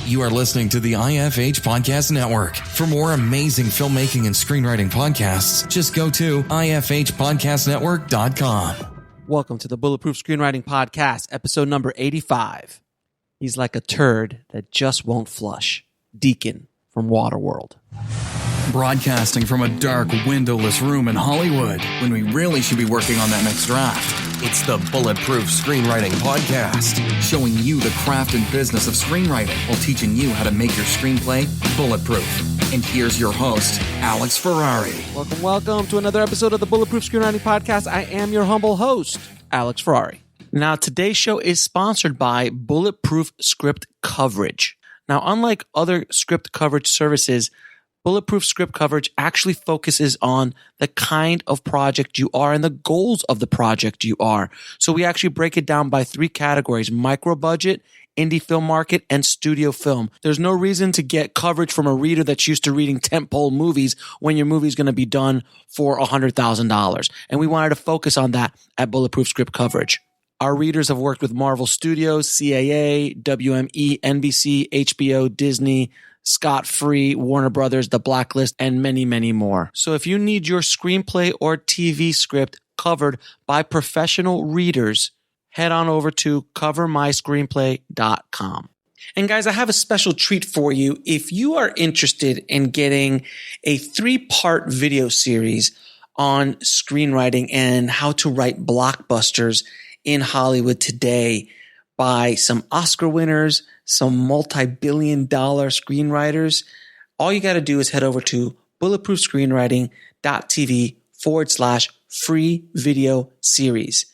You are listening to the IFH Podcast Network. For more amazing filmmaking and screenwriting podcasts, just go to ifhpodcastnetwork.com. Welcome to the Bulletproof Screenwriting Podcast, episode number 85. He's like a turd that just won't flush. Deacon from Waterworld. Broadcasting from a dark, windowless room in Hollywood when we really should be working on that next draft. It's the Bulletproof Screenwriting Podcast, showing you the craft and business of screenwriting while teaching you how to make your screenplay bulletproof. And here's your host, Alex Ferrari. Welcome to another episode of the Bulletproof Screenwriting Podcast. I am your humble host, Alex Ferrari. Now, today's show is sponsored by Bulletproof Script Coverage. Now, unlike other script coverage services, Bulletproof Script Coverage actually focuses on the kind of project you are and the goals of the project you are. So we actually break it down by three categories: micro budget, indie film market, and studio film. There's no reason to get coverage from a reader that's used to reading tentpole movies when your movie's going to be done for $100,000. And we wanted to focus on that at Bulletproof Script Coverage. Our readers have worked with Marvel Studios, CAA, WME, NBC, HBO, Disney, Scott Free, Warner Brothers, The Blacklist, and many, many more. So if you need your screenplay or TV script covered by professional readers, head on over to covermyscreenplay.com. And guys, I have a special treat for you. If you are interested in getting a 3-part video series on screenwriting and how to write blockbusters in Hollywood today by some Oscar winners, some multi-billion-dollar screenwriters, all you got to do is head over to bulletproofscreenwriting.tv/free video series.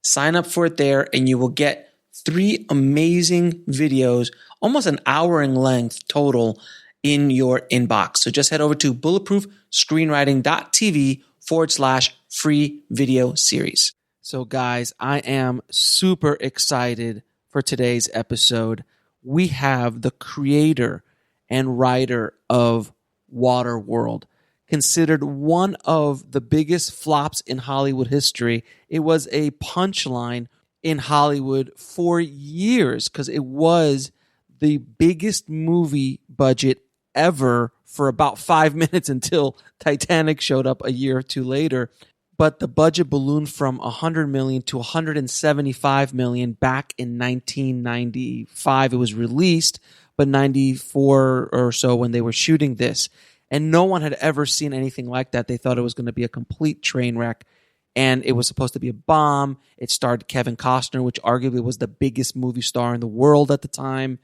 Sign up for it there and you will get 3 amazing videos, almost an hour in length total, in your inbox. So just head over to bulletproofscreenwriting.tv/free video series. So guys, I am super excited for today's episode. We have the creator and writer of Waterworld, considered one of the biggest flops in Hollywood history. It was a punchline in Hollywood for years because it was the biggest movie budget ever for about 5 minutes until Titanic showed up a year or two later. But the budget ballooned from $100 million to $175 million back in 1995. It was released, but 94 or so when they were shooting this. And no one had ever seen anything like that. They thought it was going to be a complete train wreck. And it was supposed to be a bomb. It starred Kevin Costner, which arguably was the biggest movie star in the world at the time.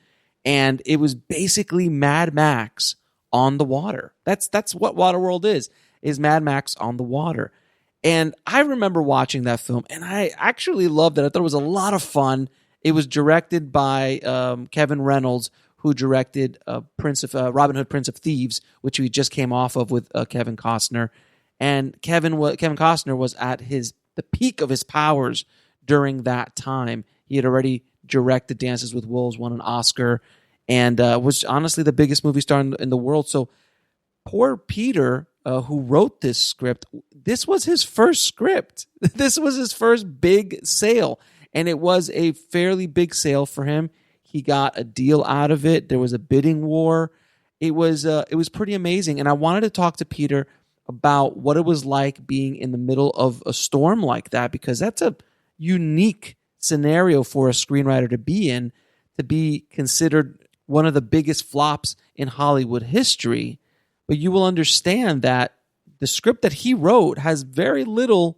And it was basically Mad Max on the water. That's what Waterworld is Mad Max on the water. And I remember watching that film, and I actually loved it. I thought it was a lot of fun. It was directed by Kevin Reynolds, who directed Robin Hood, Prince of Thieves, which we just came off of with Kevin Costner. And Kevin Costner was at the peak of his powers during that time. He had already directed Dances with Wolves, won an Oscar, and was honestly the biggest movie star in the world. So poor Peter, who wrote this script, this was his first script. This was his first big sale, and it was a fairly big sale for him. He got a deal out of it. There was a bidding war. It was pretty amazing, and I wanted to talk to Peter about what it was like being in the middle of a storm like that, because that's a unique scenario for a screenwriter to be in, to be considered one of the biggest flops in Hollywood history. But you will understand that the script that he wrote has very little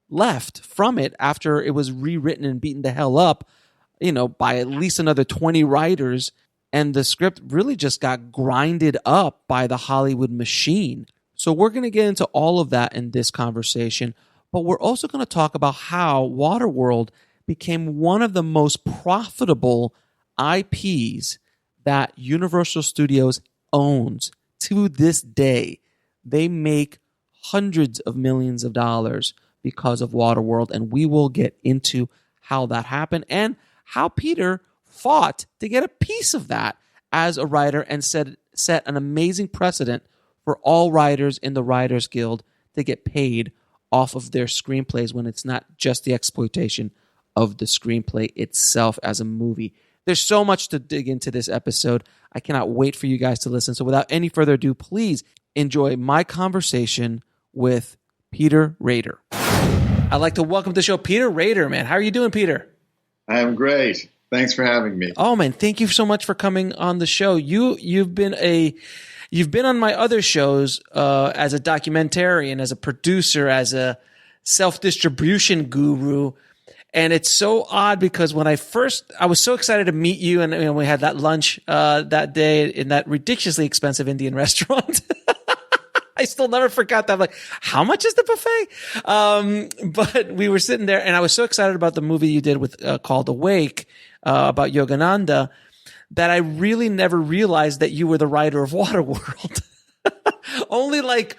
left from it after it was rewritten and beaten the hell up, by at least another 20 writers. And the script really just got grinded up by the Hollywood machine. So we're going to get into all of that in this conversation. But we're also going to talk about how Waterworld became one of the most profitable IPs that Universal Studios owns. To this day, they make hundreds of millions of dollars because of Waterworld, and we will get into how that happened and how Peter fought to get a piece of that as a writer and set an amazing precedent for all writers in the Writers Guild to get paid off of their screenplays when it's not just the exploitation of the screenplay itself as a movie. There's so much to dig into this episode. I cannot wait for you guys to listen. So without any further ado, please enjoy my conversation with Peter Rader. I'd like to welcome to the show Peter Rader, man. How are you doing, Peter? I am great. Thanks for having me. Oh man, thank you so much for coming on the show. You've been on my other shows as a documentarian, as a producer, as a self-distribution guru. And it's so odd because when I was so excited to meet you, and we had that lunch that day in that ridiculously expensive Indian restaurant. I still never forgot that. I'm like, how much is the buffet? But we were sitting there, and I was so excited about the movie you did with called Awake about Yogananda that I really never realized that you were the writer of Waterworld. Only like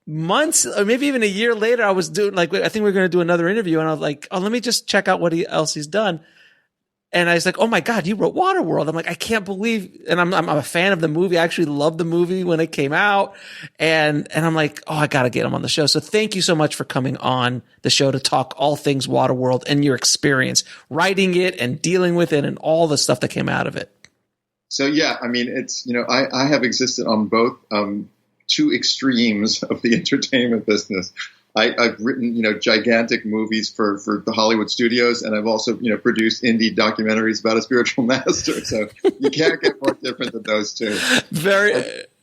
months or maybe even a year later, I was doing I think we were going to do another interview, and I was like, oh, let me just check out what else he's done. And I was like, oh my God, you wrote Waterworld. I'm like, I can't believe, and I'm a fan of the movie. I actually loved the movie when it came out. And I'm like, oh, I got to get him on the show. So thank you so much for coming on the show to talk all things Waterworld and your experience writing it and dealing with it and all the stuff that came out of it. So, yeah, I mean, it's, I have existed on both two extremes of the entertainment business. I've written, gigantic movies for the Hollywood studios, and I've also, produced indie documentaries about a spiritual master. So you can't get more different than those two.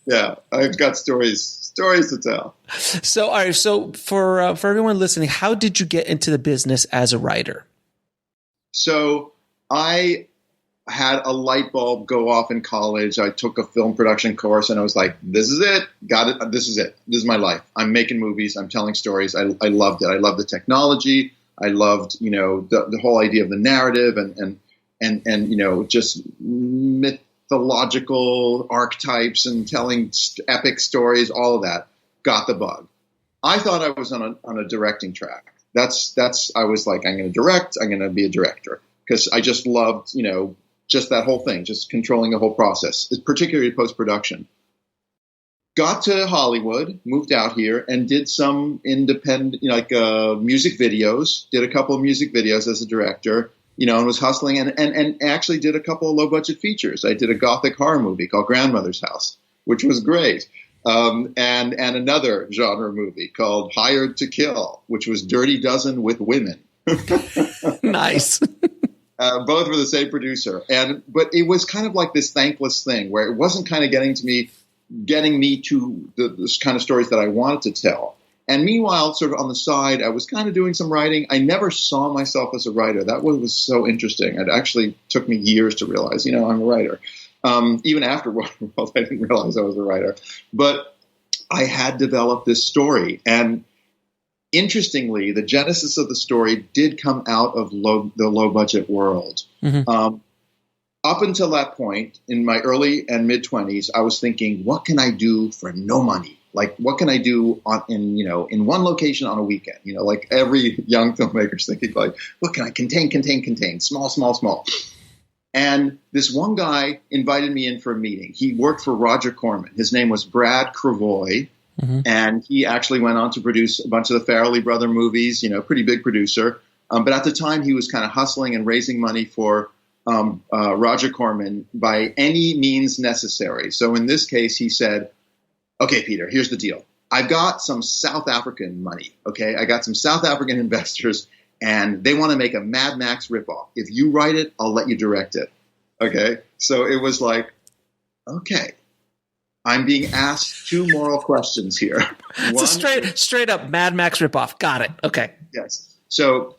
Yeah, I've got stories to tell. So, all right. So for everyone listening, how did you get into the business as a writer? So I had a light bulb go off in college. I took a film production course, and I was like, this is it. Got it. This is it. This is my life. I'm making movies. I'm telling stories. I loved it. I loved the technology. I loved, the whole idea of the narrative and just mythological archetypes and telling epic stories, all of that. Got the bug. I thought I was on a directing track. I was like, I'm going to direct. I'm going to be a director, because I just loved, just that whole thing, just controlling the whole process, particularly post-production. Got to Hollywood, moved out here, and did some independent, music videos, did a couple of music videos as a director, and was hustling, and actually did a couple of low-budget features. I did a gothic horror movie called Grandmother's House, which was great, and another genre movie called Hired to Kill, which was Dirty Dozen with women. Nice. Both were the same producer, but it was kind of like this thankless thing where it wasn't kind of getting me to this kind of stories that I wanted to tell. And meanwhile, sort of on the side, I was kind of doing some writing. I never saw myself as a writer. That was so interesting. It actually took me years to realize, I'm a writer. Even after Waterworld, I didn't realize I was a writer. But I had developed this story, and interestingly, the genesis of the story did come out of the low-budget world. Mm-hmm. Up until that point, in my early and mid-20s, I was thinking, what can I do for no money? Like, what can I do in one location on a weekend? Like every young filmmaker's thinking, like, what can I contain, small. And this one guy invited me in for a meeting. He worked for Roger Corman. His name was Brad Cravoy. Mm-hmm. And he actually went on to produce a bunch of the Farrelly brother movies, pretty big producer. But at the time, he was kind of hustling and raising money for Roger Corman by any means necessary. So in this case, he said, okay, Peter, here's the deal. I've got some South African money, okay? I got some South African investors, and they want to make a Mad Max ripoff. If you write it, I'll let you direct it, okay? So it was like, okay. I'm being asked two moral questions here. It's a straight up Mad Max ripoff. Got it. Okay. Yes. So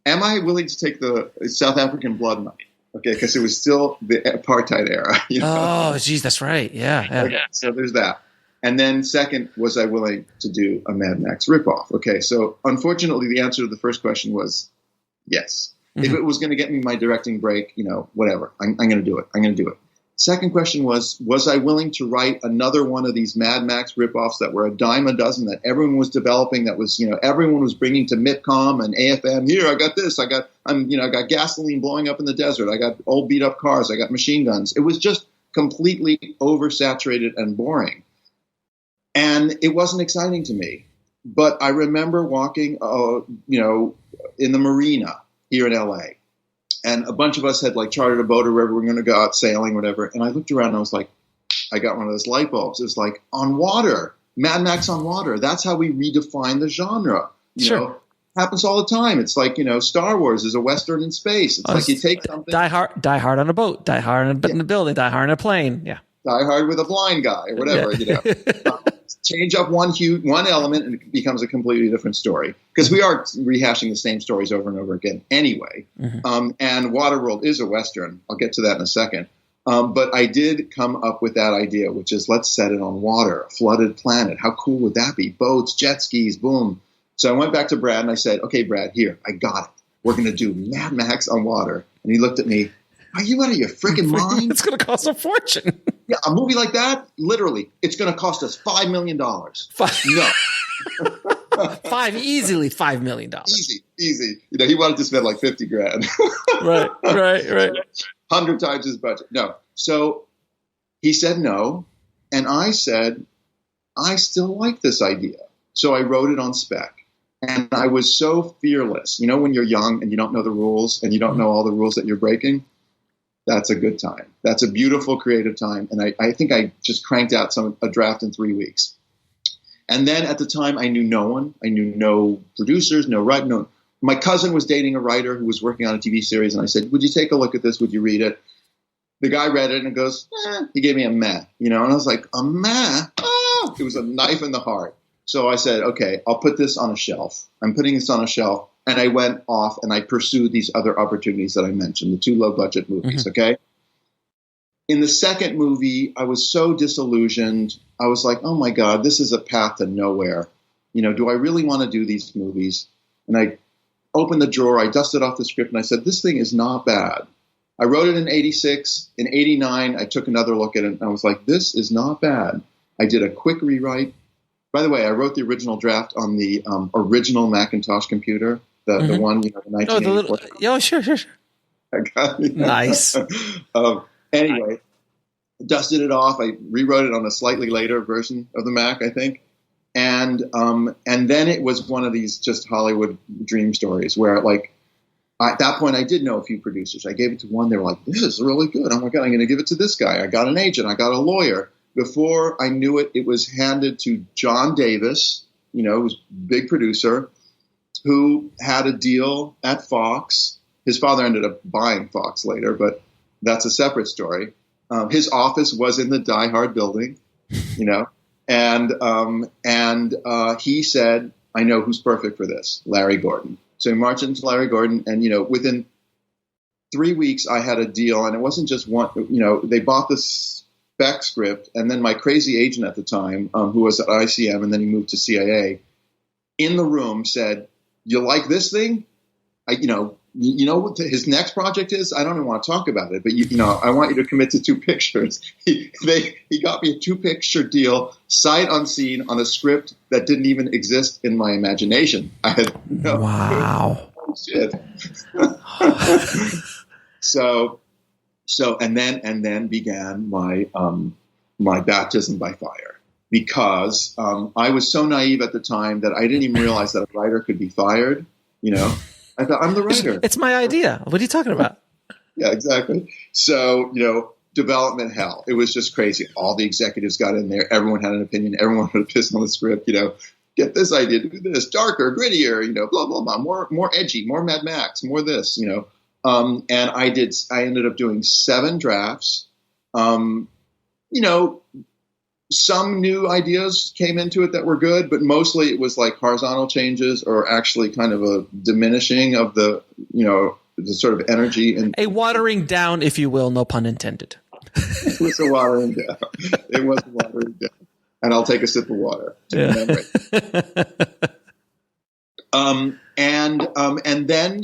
am I willing to take the South African blood money? Okay, because it was still the apartheid era. Oh, geez, that's right. Yeah. Okay, so there's that. And then second, was I willing to do a Mad Max ripoff? Okay, so unfortunately, the answer to the first question was yes. Mm-hmm. If it was going to get me my directing break, whatever, I'm going to do it. I'm going to do it. Second question was I willing to write another one of these Mad Max ripoffs that were a dime a dozen that everyone was developing, that was, everyone was bringing to MIPCOM and AFM. Here, I got this. I got gasoline blowing up in the desert. I got old beat up cars. I got machine guns. It was just completely oversaturated and boring. And it wasn't exciting to me. But I remember walking, in the marina here in LA. And a bunch of us had like chartered a boat or wherever we were going to go out sailing, whatever. And I looked around and I was like, I got one of those light bulbs. It was like, on water, Mad Max on water. That's how we redefine the genre. You know, happens all the time. It's like, Star Wars is a Western in space. It's like you take something. Die Hard on a boat, Die Hard in a building, Die Hard on a plane. Yeah. Die Hard with a blind guy or whatever, change up one element and it becomes a completely different story. Because we are rehashing the same stories over and over again anyway. Mm-hmm. And Waterworld is a Western. I'll get to that in a second. But I did come up with that idea, which is let's set it on water, a flooded planet. How cool would that be? Boats, jet skis, boom. So I went back to Brad and I said, okay, Brad, here, I got it. We're going to do Mad Max on water. And he looked at me. Are you out of your freaking mind? It's going to cost a fortune. Yeah, a movie like that, literally, it's going to cost us $5 million. No. Easily $5 million. Easy. He wanted to spend like 50 grand. Right. 100 times his budget. No. So he said no. And I said, I still like this idea. So I wrote it on spec. And I was so fearless. When you're young and you don't know the rules and you don't know all the rules that you're breaking, that's a good time. That's a beautiful creative time. And I think I just cranked out a draft in 3 weeks. And then at the time, I knew no one. I knew no producers, no writer. No. My cousin was dating a writer who was working on a TV series. And I said, would you take a look at this? Would you read it? The guy read it and goes, he gave me a meh. And I was like, a meh? Oh, it was a knife in the heart. So I said, okay, I'll put this on a shelf. I'm putting this on a shelf. And I went off and I pursued these other opportunities that I mentioned, the 2 low-budget movies, mm-hmm. Okay? In the second movie, I was so disillusioned. I was like, oh, my God, this is a path to nowhere. Do I really want to do these movies? And I opened the drawer, I dusted off the script, and I said, this thing is not bad. I wrote it in 86. In 89, I took another look at it, and I was like, this is not bad. I did a quick rewrite. By the way, I wrote the original draft on the original Macintosh computer. The one, the 1984. Sure. I got it. Nice. Anyway, dusted it off. I rewrote it on a slightly later version of the Mac, I think. And then it was one of these just Hollywood dream stories where, like, at that point, I did know a few producers. I gave it to one. They were like, this is really good. Oh, my God, I'm going to give it to this guy. I got an agent. I got a lawyer. Before I knew it, it was handed to John Davis, who's a big producer, who had a deal at Fox. His father ended up buying Fox later, but that's a separate story. His office was in the Die Hard building, and he said, I know who's perfect for this, Larry Gordon. So he marched into Larry Gordon, and, within 3 weeks, I had a deal, and it wasn't just one, they bought this spec script, and then my crazy agent at the time, who was at ICM, and then he moved to CIA, in the room said, you like this thing? You know what his next project is? I don't even want to talk about it, but I want you to commit to 2 pictures. He got me a 2-picture deal, sight unseen, on a script that didn't even exist in my imagination. I had no wow shit. So and then began my baptism by fire, because I was so naive at the time that I didn't even realize that a writer could be fired. I thought, I'm the writer. It's my idea. What are you talking about? Yeah, exactly. So, development hell. It was just crazy. All the executives got in there. Everyone had an opinion. Everyone had a piss on the script. Get this idea, do this, darker, grittier. Blah blah blah. More edgy, more Mad Max, more this. And I ended up doing 7 drafts. Some new ideas came into it that were good, but mostly it was like horizontal changes, or actually kind of a diminishing of the sort of energy, and a watering down, if you will, no pun intended. It was a watering down. It was a watering down. And I'll take a sip of water to commemorate. And then,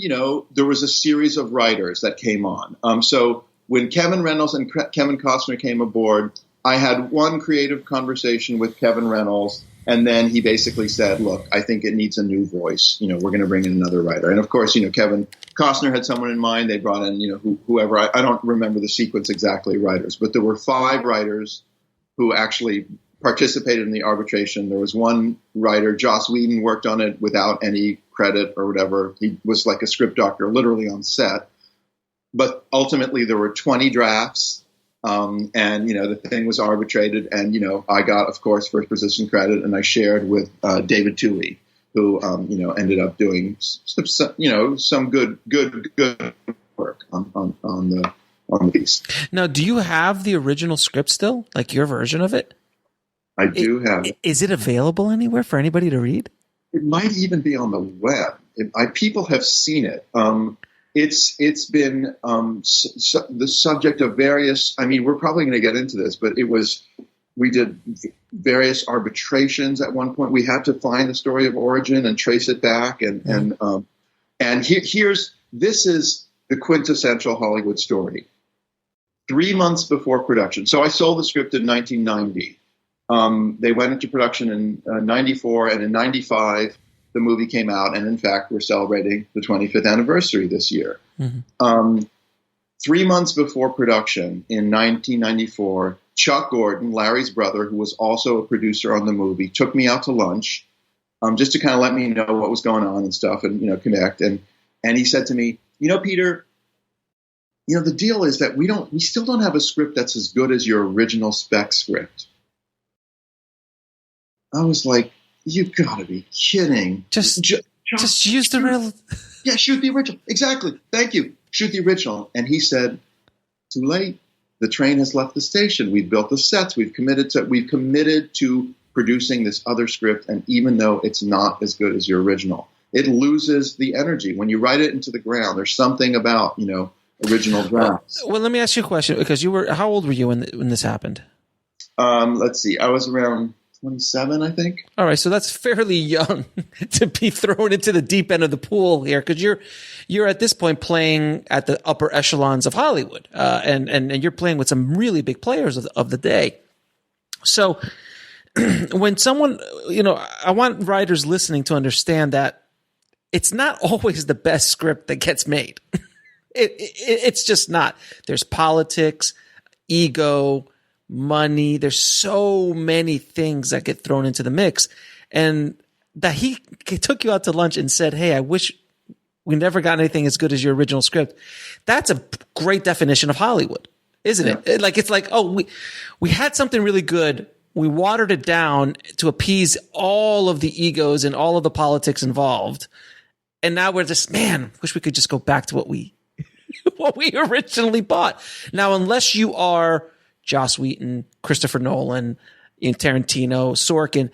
there was a series of writers that came on. So when Kevin Reynolds and Kevin Costner came aboard, I had one creative conversation with Kevin Reynolds, and then he basically said, look, I think it needs a new voice. We're going to bring in another writer. And of course, Kevin Costner had someone in mind. They brought in, whoever. I don't remember the sequence exactly, writers, but there were 5 writers who actually participated in the arbitration. There was one writer, Joss Whedon, worked on it without any credit or whatever. He was like a script doctor, literally on set. but ultimately there were 20 drafts. And, the thing was arbitrated, and, I got, of course, first position credit, and I shared with David Toohey, who, ended up doing, some good work on the piece. Now, do you have the original script still, like your version of it? I do have it. Is it available anywhere for anybody to read? It might even be on the web. People have seen it. It's been the subject of various. I mean, we're probably going to get into this, but we did various arbitrations at one point. We had to find the story of origin and trace it back, and this is the quintessential Hollywood story. 3 months before production. So I sold the script in 1990. They went into production in 94, and in 95, the movie came out. And in fact, we're celebrating the 25th anniversary this year. Mm-hmm. 3 months before production in 1994, Chuck Gordon, Larry's brother, who was also a producer on the movie, took me out to lunch just to kind of let me know what was going on and stuff and, connect. And he said to me, Peter, the deal is that we still don't have a script that's as good as your original spec script. I was like, you've got to be kidding. Just use the real. Yeah, shoot the original. Exactly. Thank you. Shoot the original. And he said, too late. The train has left the station. We've built the sets. We've committed to producing this other script. And even though it's not as good as your original, it loses the energy. When you write it into the ground, there's something about, original drafts. Well, let me ask you a question, because how old were you when this happened? Let's see. I was around 27, I think. All right, so that's fairly young to be thrown into the deep end of the pool here, because you're at this point playing at the upper echelons of Hollywood, and you're playing with some really big players of the day. So when someone, I want writers listening to understand that it's not always the best script that gets made. It's just not. There's politics, ego, money. There's so many things that get thrown into the mix. And that he took you out to lunch and said, hey, I wish we never got anything as good as your original script. That's a great definition of Hollywood, isn't it? It's like, oh, we had something really good. We watered it down to appease all of the egos and all of the politics involved. And now we're just, man, wish we could just go back to what we originally bought. Now, unless you are Joss Whedon, Christopher Nolan, Tarantino, Sorkin,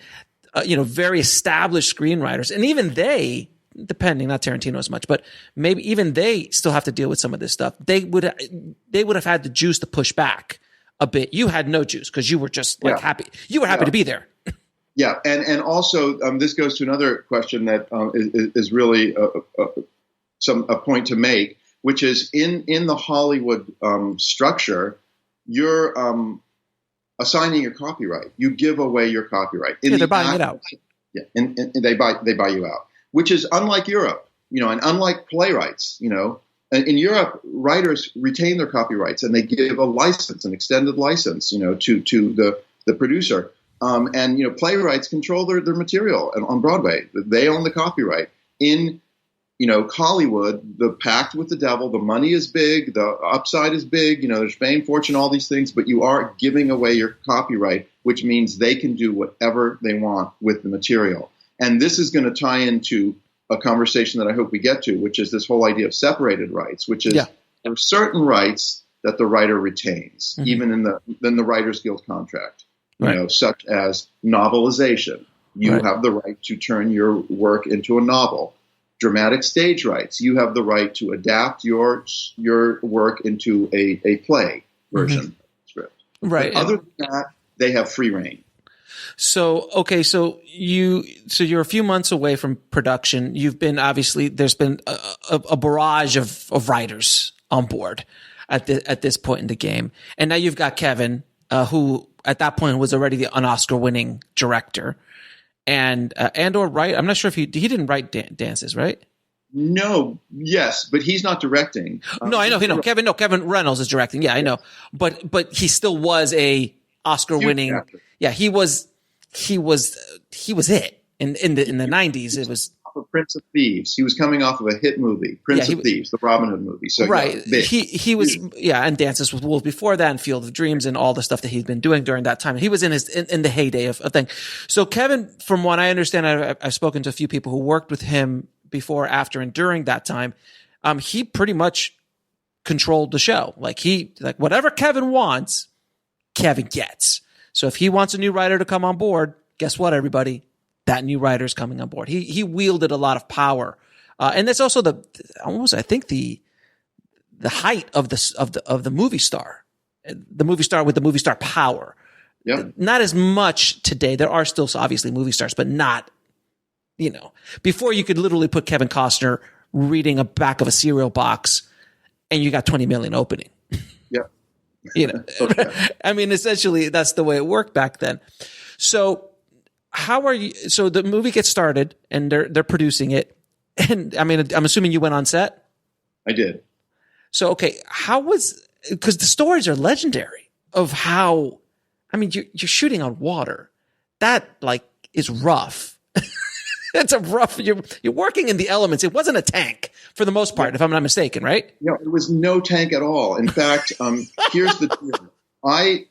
very established screenwriters, and even they, depending, not Tarantino as much, but maybe even they still have to deal with some of this stuff. They would have had the juice to push back a bit. You had no juice because you were just happy. You were happy to be there. Yeah, and also this goes to another question that is really a point to make, which is in the Hollywood structure, you're assigning your copyright. You give away your copyright. They're buying it out. Yeah, and they buy you out, which is unlike Europe, and unlike playwrights, In Europe, writers retain their copyrights and they give a license, an extended license, to the producer. And playwrights control their material on Broadway. They own the copyright. In Hollywood, the pact with the devil, the money is big, the upside is big, there's fame, fortune, all these things, but you are giving away your copyright, which means they can do whatever they want with the material. And this is going to tie into a conversation that I hope we get to, which is this whole idea of separated rights, which is there are certain rights that the writer retains, even in the Writers Guild contract, such as novelization. You have the right to turn your work into a novel. Dramatic stage rights. You have the right to adapt your work into a play version script. Right. But other than that, they have free reign. So, okay, so you're a few months away from production. You've been, obviously, there's been a barrage of writers on board at this point in the game. And now you've got Kevin, who at that point was already an Oscar-winning director. Or write. I'm not sure if he didn't write dances, right? No, yes, but he's not directing. No, I know. Kevin Reynolds is directing. Yeah, I know. But he still was a Oscar-winning. Yeah, he was it in the 90s. It was of Prince of Thieves. He was coming off of a hit movie, Prince of Thieves, the Robin Hood movie. So right, he was and Dances with Wolves before that, and Field of Dreams, and all the stuff that he'd been doing during that time. He was in the heyday of thing. So Kevin, from what I understand, I've spoken to a few people who worked with him before, after, and during that time. He pretty much controlled the show. Like whatever Kevin wants, Kevin gets. So if he wants a new writer to come on board, guess what, everybody? That new writer is coming on board. He wielded a lot of power, and that's also the height of the movie star, the movie star with the movie star power. Yeah. Not as much today. There are still obviously movie stars, but not. Before you could literally put Kevin Costner reading a back of a cereal box, and you got 20 million opening. Yeah. Okay. I mean, essentially, that's the way it worked back then. So. How are you? So the movie gets started and they're producing it. And I mean, I'm assuming you went on set. I did. So, okay. Because the stories are legendary of how, I mean, you're shooting on water. That is rough. It's a rough, you're working in the elements. It wasn't a tank for the most part, if I'm not mistaken, right? No, it was no tank at all. In fact, here's the deal. I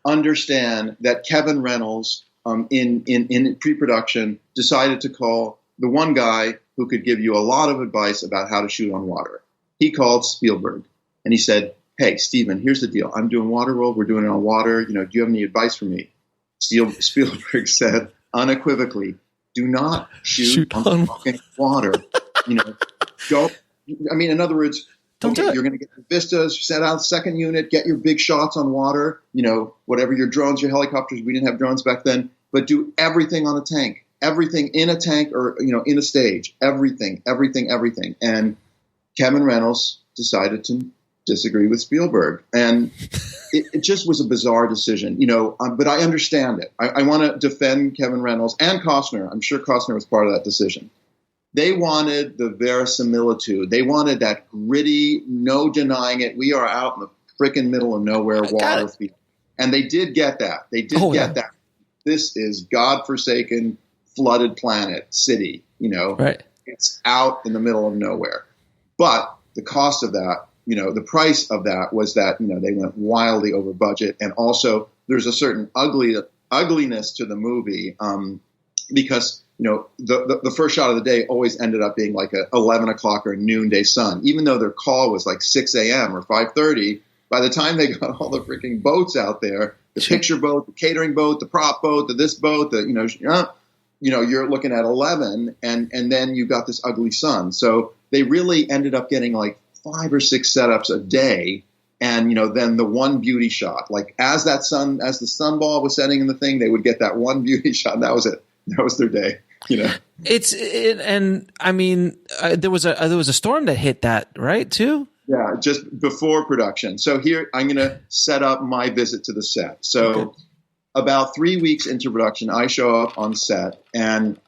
understand that Kevin Reynolds, in pre-production, decided to call the one guy who could give you a lot of advice about how to shoot on water. He called Spielberg, and he said, "Hey, Steven, here's the deal. I'm doing Waterworld. We're doing it on water. Do you have any advice for me?" Spielberg said unequivocally, "Do not shoot on fucking water. Don't. I mean, in other words." Don't do it. You're going to get your vistas, set out second unit, get your big shots on water, whatever your drones, your helicopters. We didn't have drones back then, but do everything on a tank, everything in a tank or, in a stage, everything. And Kevin Reynolds decided to disagree with Spielberg. And it just was a bizarre decision, but I understand it. I want to defend Kevin Reynolds and Costner. I'm sure Costner was part of that decision. They wanted the verisimilitude. They wanted that gritty, no denying it. We are out in the frickin' middle of nowhere, water field. And they did get that. They did get that. This is godforsaken, flooded planet, city, Right. It's out in the middle of nowhere. But the cost of that, the price of that was that, they went wildly over budget. And also there's a certain ugliness to the movie because the first shot of the day always ended up being like a 11 o'clock or noonday sun, even though their call was like 6 a.m. or 5:30. By the time they got all the freaking boats out there, the picture boat, the catering boat, the prop boat, this boat, you're looking at 11, and then you got this ugly sun. So they really ended up getting like 5 or 6 setups a day. And, then the one beauty shot, like as the sun ball was setting in the thing, they would get that one beauty shot. And that was it. That was their day. And I mean, there was a storm that hit that, right, too? Yeah, just before production. So here I'm going to set up my visit to the set. So about 3 weeks into production, I show up on set and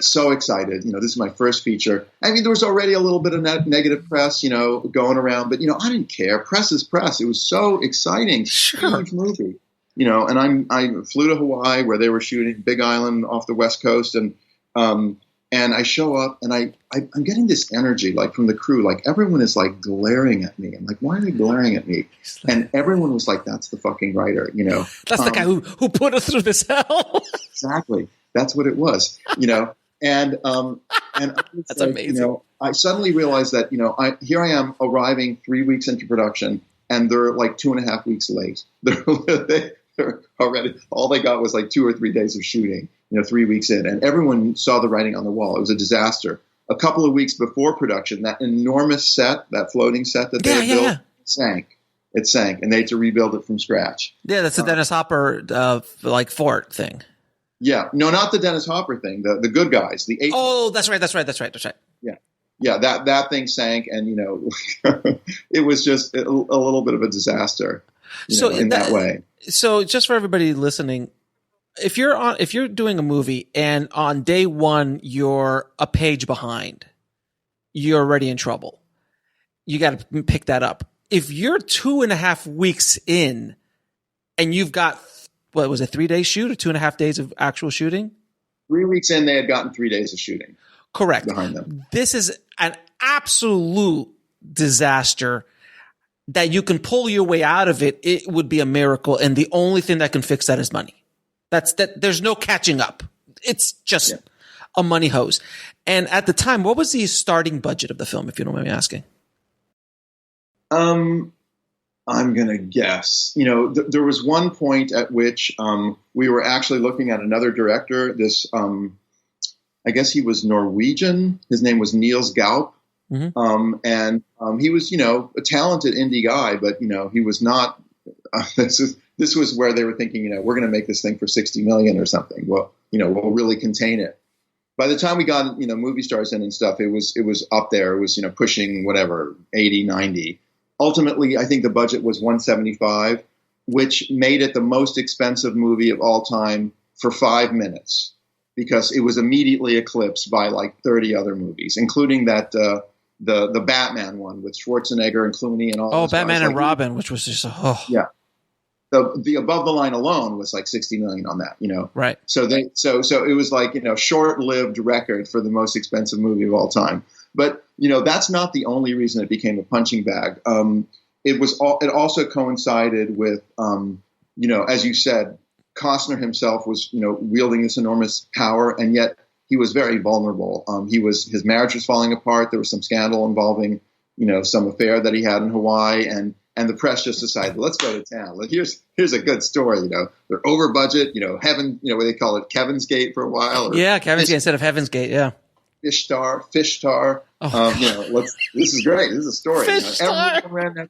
so excited. This is my first feature. I mean, there was already a little bit of negative press, going around, but I didn't care. Press is press. It was so exciting. Sure. Huge movie. And I flew to Hawaii where they were shooting, Big Island off the West Coast, and I show up and I'm getting this energy like from the crew, like everyone is like glaring at me. I'm like, why are they glaring at me? And everyone was like, that's the fucking writer, That's the guy who put us through this hell. Exactly, that's what it was, and that's like, amazing. I suddenly realized that here I am arriving 3 weeks into production, and they're like 2.5 weeks late. They're already, all they got was like 2 or 3 days of shooting, 3 weeks in, and everyone saw the writing on the wall. It was a disaster. A couple of weeks before production, that enormous set, that floating set that they had built, sank. It sank, and they had to rebuild it from scratch. Yeah, that's the Dennis Hopper fort thing. Yeah, no, not the Dennis Hopper thing. The good guys, the 8. Oh, that's right. Yeah, that thing sank, and it was just a little bit of a disaster. In that way. So, just for everybody listening, if you're doing a movie and on day one you're a page behind, you're already in trouble. You got to pick that up. If you're 2.5 weeks in and you've got, what was it, 3 days shoot or 2.5 days of actual shooting? 3 weeks in, they had gotten 3 days of shooting. Correct. Behind them. This is an absolute disaster that you can pull your way out of it. It would be a miracle. And the only thing that can fix that is money. There's no catching up. It's just a money hose. And at the time, what was the starting budget of the film, if you don't mind me asking? I'm going to guess. There was one point at which we were actually looking at another director. This, I guess he was Norwegian. His name was Niels Gaup. Mm-hmm. And he was, a talented indie guy, but, he was not. This was where they were thinking, we're going to make this thing for $60 million or something. Well, we'll really contain it. By the time we got, movie stars in and stuff, it was up there. It was, pushing whatever, 80, 90. Ultimately, I think the budget was 175, which made it the most expensive movie of all time for 5 minutes, because it was immediately eclipsed by like 30 other movies, including that the Batman one with Schwarzenegger and Clooney and all. Oh, Batman and Robin, which was just yeah. The Above the Line alone was like 60 million on that, Right. So it was like, short-lived record for the most expensive movie of all time. But, that's not the only reason it became a punching bag. It also coincided with, as you said, Costner himself was, wielding this enormous power, and yet he was very vulnerable. His marriage was falling apart. There was some scandal involving, some affair that he had in Hawaii, and the press just decided, let's go to town. Here's a good story. They're over budget. Heaven. What they call it, Kevin's Gate for a while. Kevin's Gate instead of Heaven's Gate. Yeah. Fish Tar. Oh, this is great. This is a story. Fish Tar.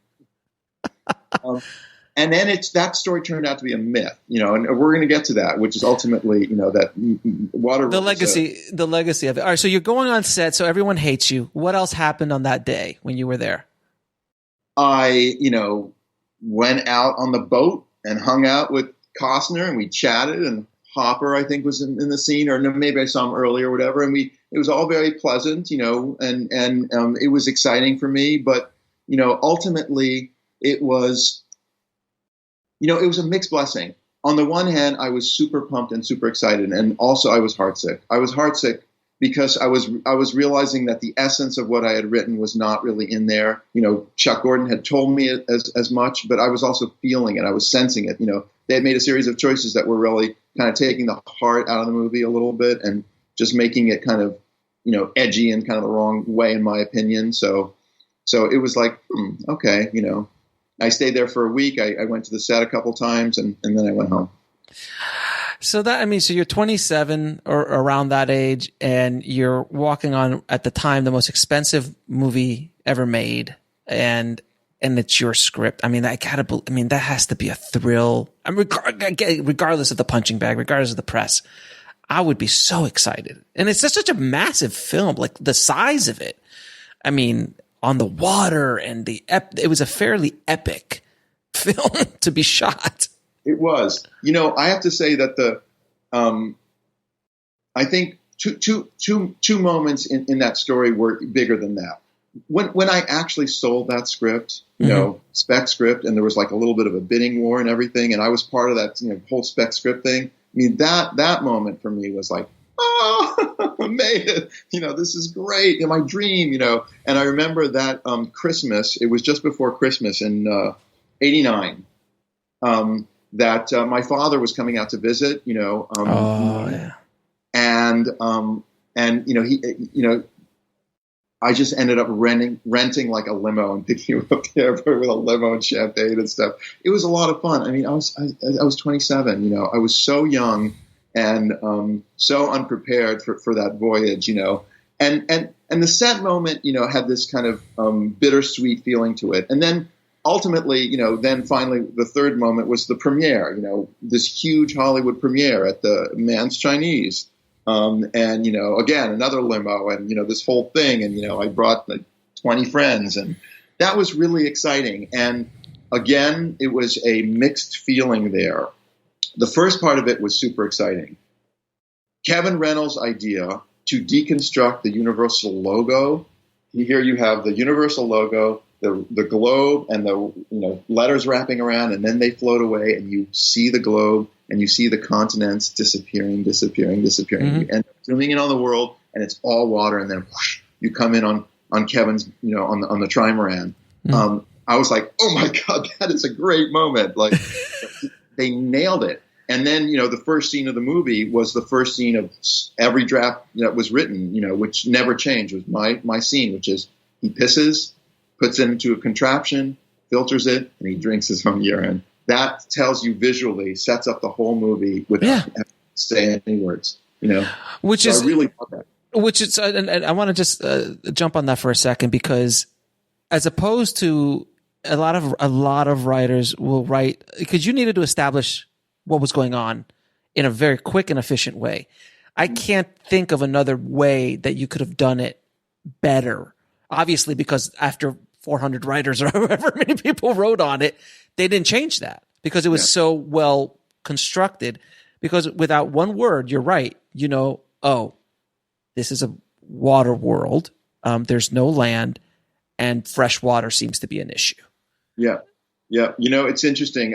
And then that story turned out to be a myth, and we're going to get to that, which is ultimately, that Waterworld. The legacy of it. All right. So you're going on set, so everyone hates you. What else happened on that day when you were there? I, went out on the boat and hung out with Costner, and we chatted, and Hopper, I think, was in the scene, or maybe I saw him earlier or whatever. And it was all very pleasant, and it was exciting for me. But, ultimately it was, it was a mixed blessing. On the one hand, I was super pumped and super excited. And also I was heartsick. I was heartsick because I was realizing that the essence of what I had written was not really in there. Chuck Gordon had told me it as much, but I was also feeling it. I was sensing it. They had made a series of choices that were really kind of taking the heart out of the movie a little bit and just making it kind of, edgy in kind of the wrong way, in my opinion. So it was like, okay, I stayed there for a week. I went to the set a couple times, and then I went home. So you're 27 or around that age, and you're walking on, at the time, the most expensive movie ever made, and it's your script. That has to be a thrill. Regardless of the punching bag, regardless of the press, I would be so excited. And it's such a massive film, like the size of it. On the water, and it was a fairly epic film to be shot. It was. I have to say that I think two moments in that story were bigger than that. When I actually sold that script, spec script, and there was like a little bit of a bidding war and everything, and I was part of that whole spec script thing. That moment for me was like, oh, I made it. This is great. My dream, And I remember that Christmas, it was just before Christmas in 89, that my father was coming out to visit, and he, I just ended up renting like a limo and picking him up the airport with a limo and champagne and stuff. It was a lot of fun. I was 27, I was so young and so unprepared for that voyage, and the set moment, had this kind of bittersweet feeling to it. And then ultimately, then finally the third moment was the premiere, this huge Hollywood premiere at the Mann's Chinese. And, again, another limo and, this whole thing. And, I brought like 20 friends, and that was really exciting. And again, it was a mixed feeling there. The first part of it was super exciting. Kevin Reynolds' idea to deconstruct the Universal logo. Here you have the Universal logo, the globe and the letters wrapping around, and then they float away, and you see the globe and you see the continents disappearing, Mm-hmm. You end up zooming in on the world, and it's all water, and then whoosh, you come in on Kevin's, on the trimaran. Mm-hmm. I was like, oh my God, that is a great moment. Like they nailed it. And then, the first scene of the movie was the first scene of every draft that was written, which never changed, was my scene, which is he pisses, puts it into a contraption, filters it, and he drinks his own urine. That tells you visually, sets up the whole movie without having to say any words, Which so is, I really love that. Which is, and I want to just jump on that for a second, because as opposed to a lot of writers will write, because you needed to establish what was going on in a very quick and efficient way. I can't think of another way that you could have done it better. Obviously, because after 400 writers or however many people wrote on it, they didn't change that because it was so well constructed. Because without one word, you're right. This is a water world. There's no land, and fresh water seems to be an issue. Yeah. It's interesting.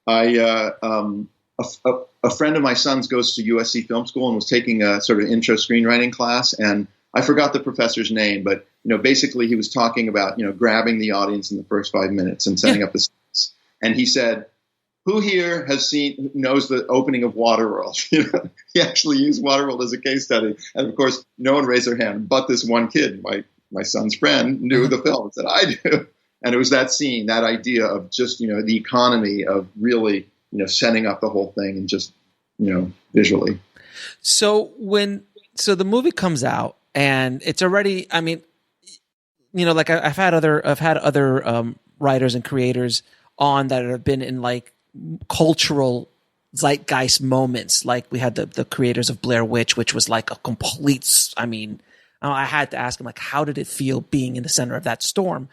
A friend of my son's goes to USC Film School and was taking a sort of intro screenwriting class, and I forgot the professor's name, but basically he was talking about grabbing the audience in the first 5 minutes and setting up the scenes. And he said, "Who here knows the opening of Waterworld?" He actually used Waterworld as a case study, and of course, no one raised their hand, but this one kid, my son's friend, knew the film. Said, "I do." And it was that scene, that idea of just the economy of really setting up the whole thing and just visually. So the movie comes out and it's already, like I've had other writers and creators on that have been in like cultural zeitgeist moments. Like we had the creators of Blair Witch, which was like a complete, I had to ask him, like, how did it feel being in the center of that storm?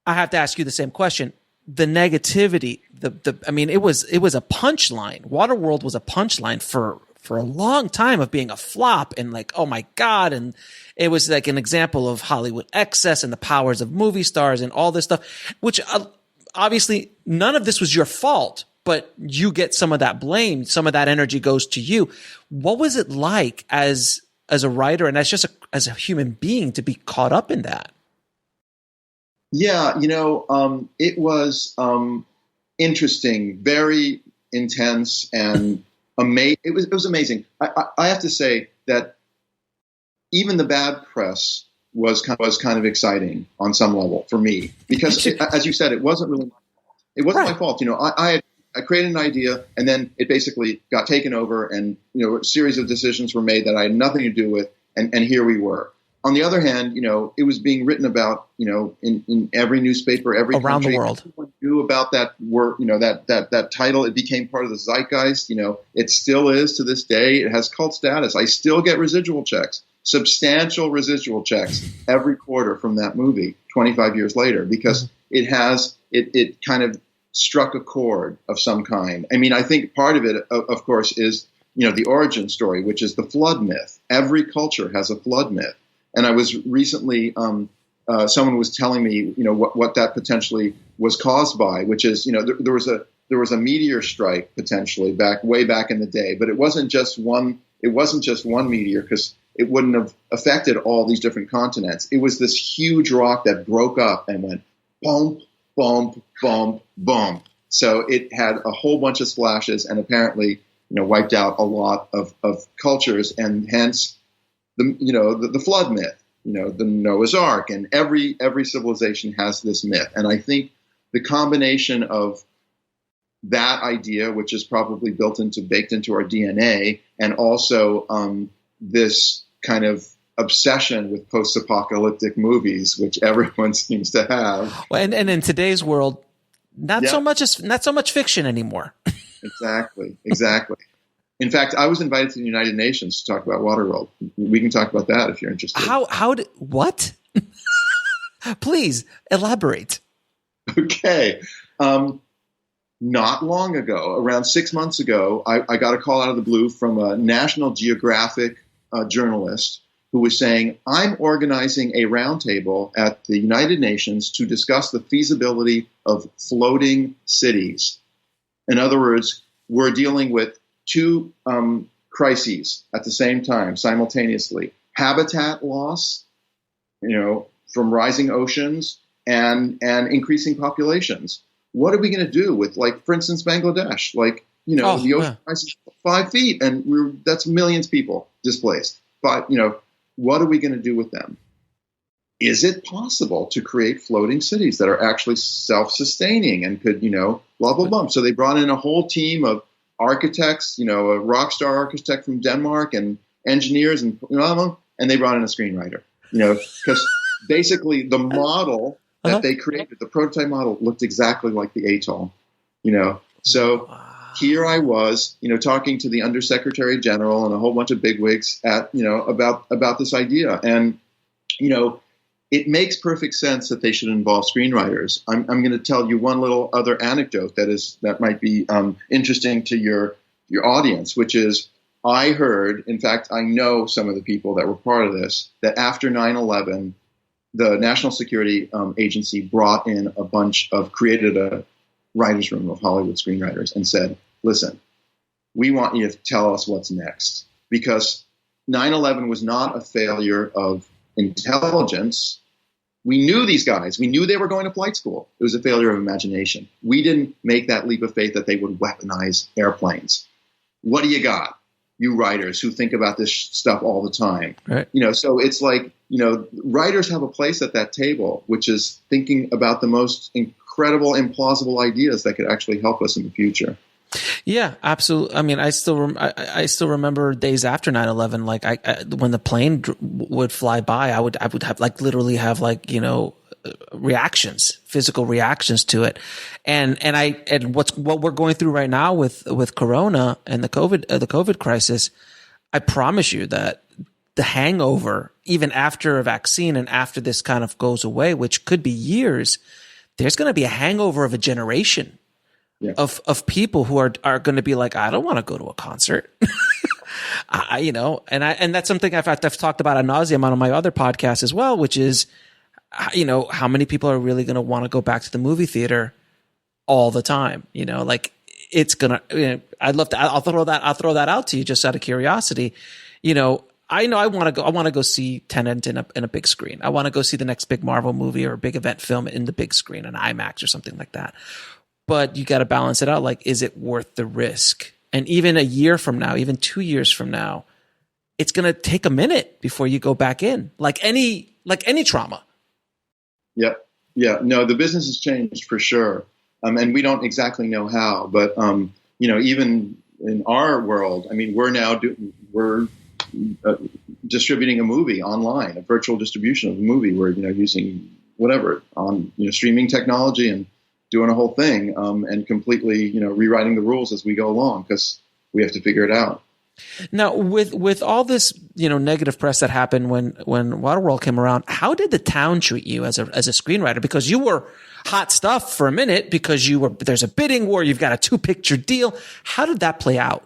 I have to ask you the same question. The negativity, it was a punchline. Waterworld was a punchline for a long time of being a flop and like, oh my God. And it was like an example of Hollywood excess and the powers of movie stars and all this stuff, which obviously none of this was your fault, but you get some of that blame. Some of that energy goes to you. What was it like as a writer and as a human being to be caught up in that? Yeah, it was interesting, very intense, and amazing. It was amazing. I have to say that even the bad press was kind of exciting on some level for me because, as you said, it wasn't really my fault. It wasn't my fault. I created an idea, and then it basically got taken over, and a series of decisions were made that I had nothing to do with, and here we were. On the other hand, it was being written about, in every newspaper, every around country. the world. Everyone knew about that word, that title. It became part of the zeitgeist. It still is to this day. It has cult status. I still get residual checks, substantial residual checks every quarter from that movie 25 years later, because it kind of struck a chord of some kind. I think part of it, of course, is, the origin story, which is the flood myth. Every culture has a flood myth. And I was recently, someone was telling me, what that potentially was caused by, which is, there was a meteor strike potentially way back in the day, but it wasn't just one meteor because it wouldn't have affected all these different continents. It was this huge rock that broke up and went bump, bump, bump, bump. So it had a whole bunch of splashes and apparently, wiped out a lot of cultures, and hence the flood myth, the Noah's Ark, and every civilization has this myth. And I think the combination of that idea, which is probably baked into our DNA, and also this kind of obsession with post-apocalyptic movies, which everyone seems to have. Well, and in today's world, not so much fiction anymore. Exactly. In fact, I was invited to the United Nations to talk about Waterworld. We can talk about that if you're interested. What? Please elaborate. Okay. Not long ago, around 6 months ago, I got a call out of the blue from a National Geographic journalist who was saying, I'm organizing a roundtable at the United Nations to discuss the feasibility of floating cities. In other words, we're dealing with two crises at the same time, simultaneously. Habitat loss, from rising oceans and increasing populations. What are we going to do with, like, for instance, Bangladesh? The ocean rises 5 feet, and that's millions of people displaced. But, what are we going to do with them? Is it possible to create floating cities that are actually self-sustaining and could, blah, blah, blah. So they brought in a whole team of architects, a rock star architect from Denmark and engineers, and they brought in a screenwriter, because basically the model that they created, the prototype model, looked exactly like the atoll, So here I was, talking to the Undersecretary General and a whole bunch of bigwigs about this idea. And, it makes perfect sense that they should involve screenwriters. I'm going to tell you one little other anecdote that might be interesting to your audience, which is, I heard, in fact, I know some of the people that were part of this, that after 9/11, the National Security Agency created a writer's room of Hollywood screenwriters and said, listen, we want you to tell us what's next. Because 9/11 was not a failure of intelligence. We knew these guys. We knew they were going to flight school. It was a failure of imagination. We didn't make that leap of faith that they would weaponize airplanes. What do you got? You writers who think about this stuff all the time. Right. So it's like, writers have a place at that table, which is thinking about the most incredible, implausible ideas that could actually help us in the future. Yeah, absolutely. I mean, I still remember days after 9/11, like when the plane would fly by, I would have literally have reactions, physical reactions to it. And what we're going through right now with Corona and the COVID crisis, I promise you that the hangover, even after a vaccine and after this kind of goes away, which could be years, there's going to be a hangover of a generation. Yeah. Of people who are going to be like, I don't want to go to a concert, and that's something I've talked about ad nauseum on my other podcast as well, which is, how many people are really going to want to go back to the movie theater all the time? It's gonna. I'd love to. I'll throw that out to you just out of curiosity. I know I want to go see Tenet in a big screen. I want to go see the next big Marvel movie or a big event film in the big screen, an IMAX or something like that. But you got to balance it out. Like, is it worth the risk? And even a year from now, even 2 years from now, it's going to take a minute before you go back in, like any trauma. Yeah. Yeah. No, the business has changed for sure. And we don't exactly know how, but, even in our world, I mean, we're distributing a movie online, a virtual distribution of a movie. We're, using whatever on, streaming technology and doing a whole thing, and completely, rewriting the rules as we go along, because we have to figure it out. Now, with all this, negative press that happened when Waterworld came around, how did the town treat you as a screenwriter? Because you were hot stuff for a minute, because there's a bidding war, you've got a 2-picture deal. How did that play out?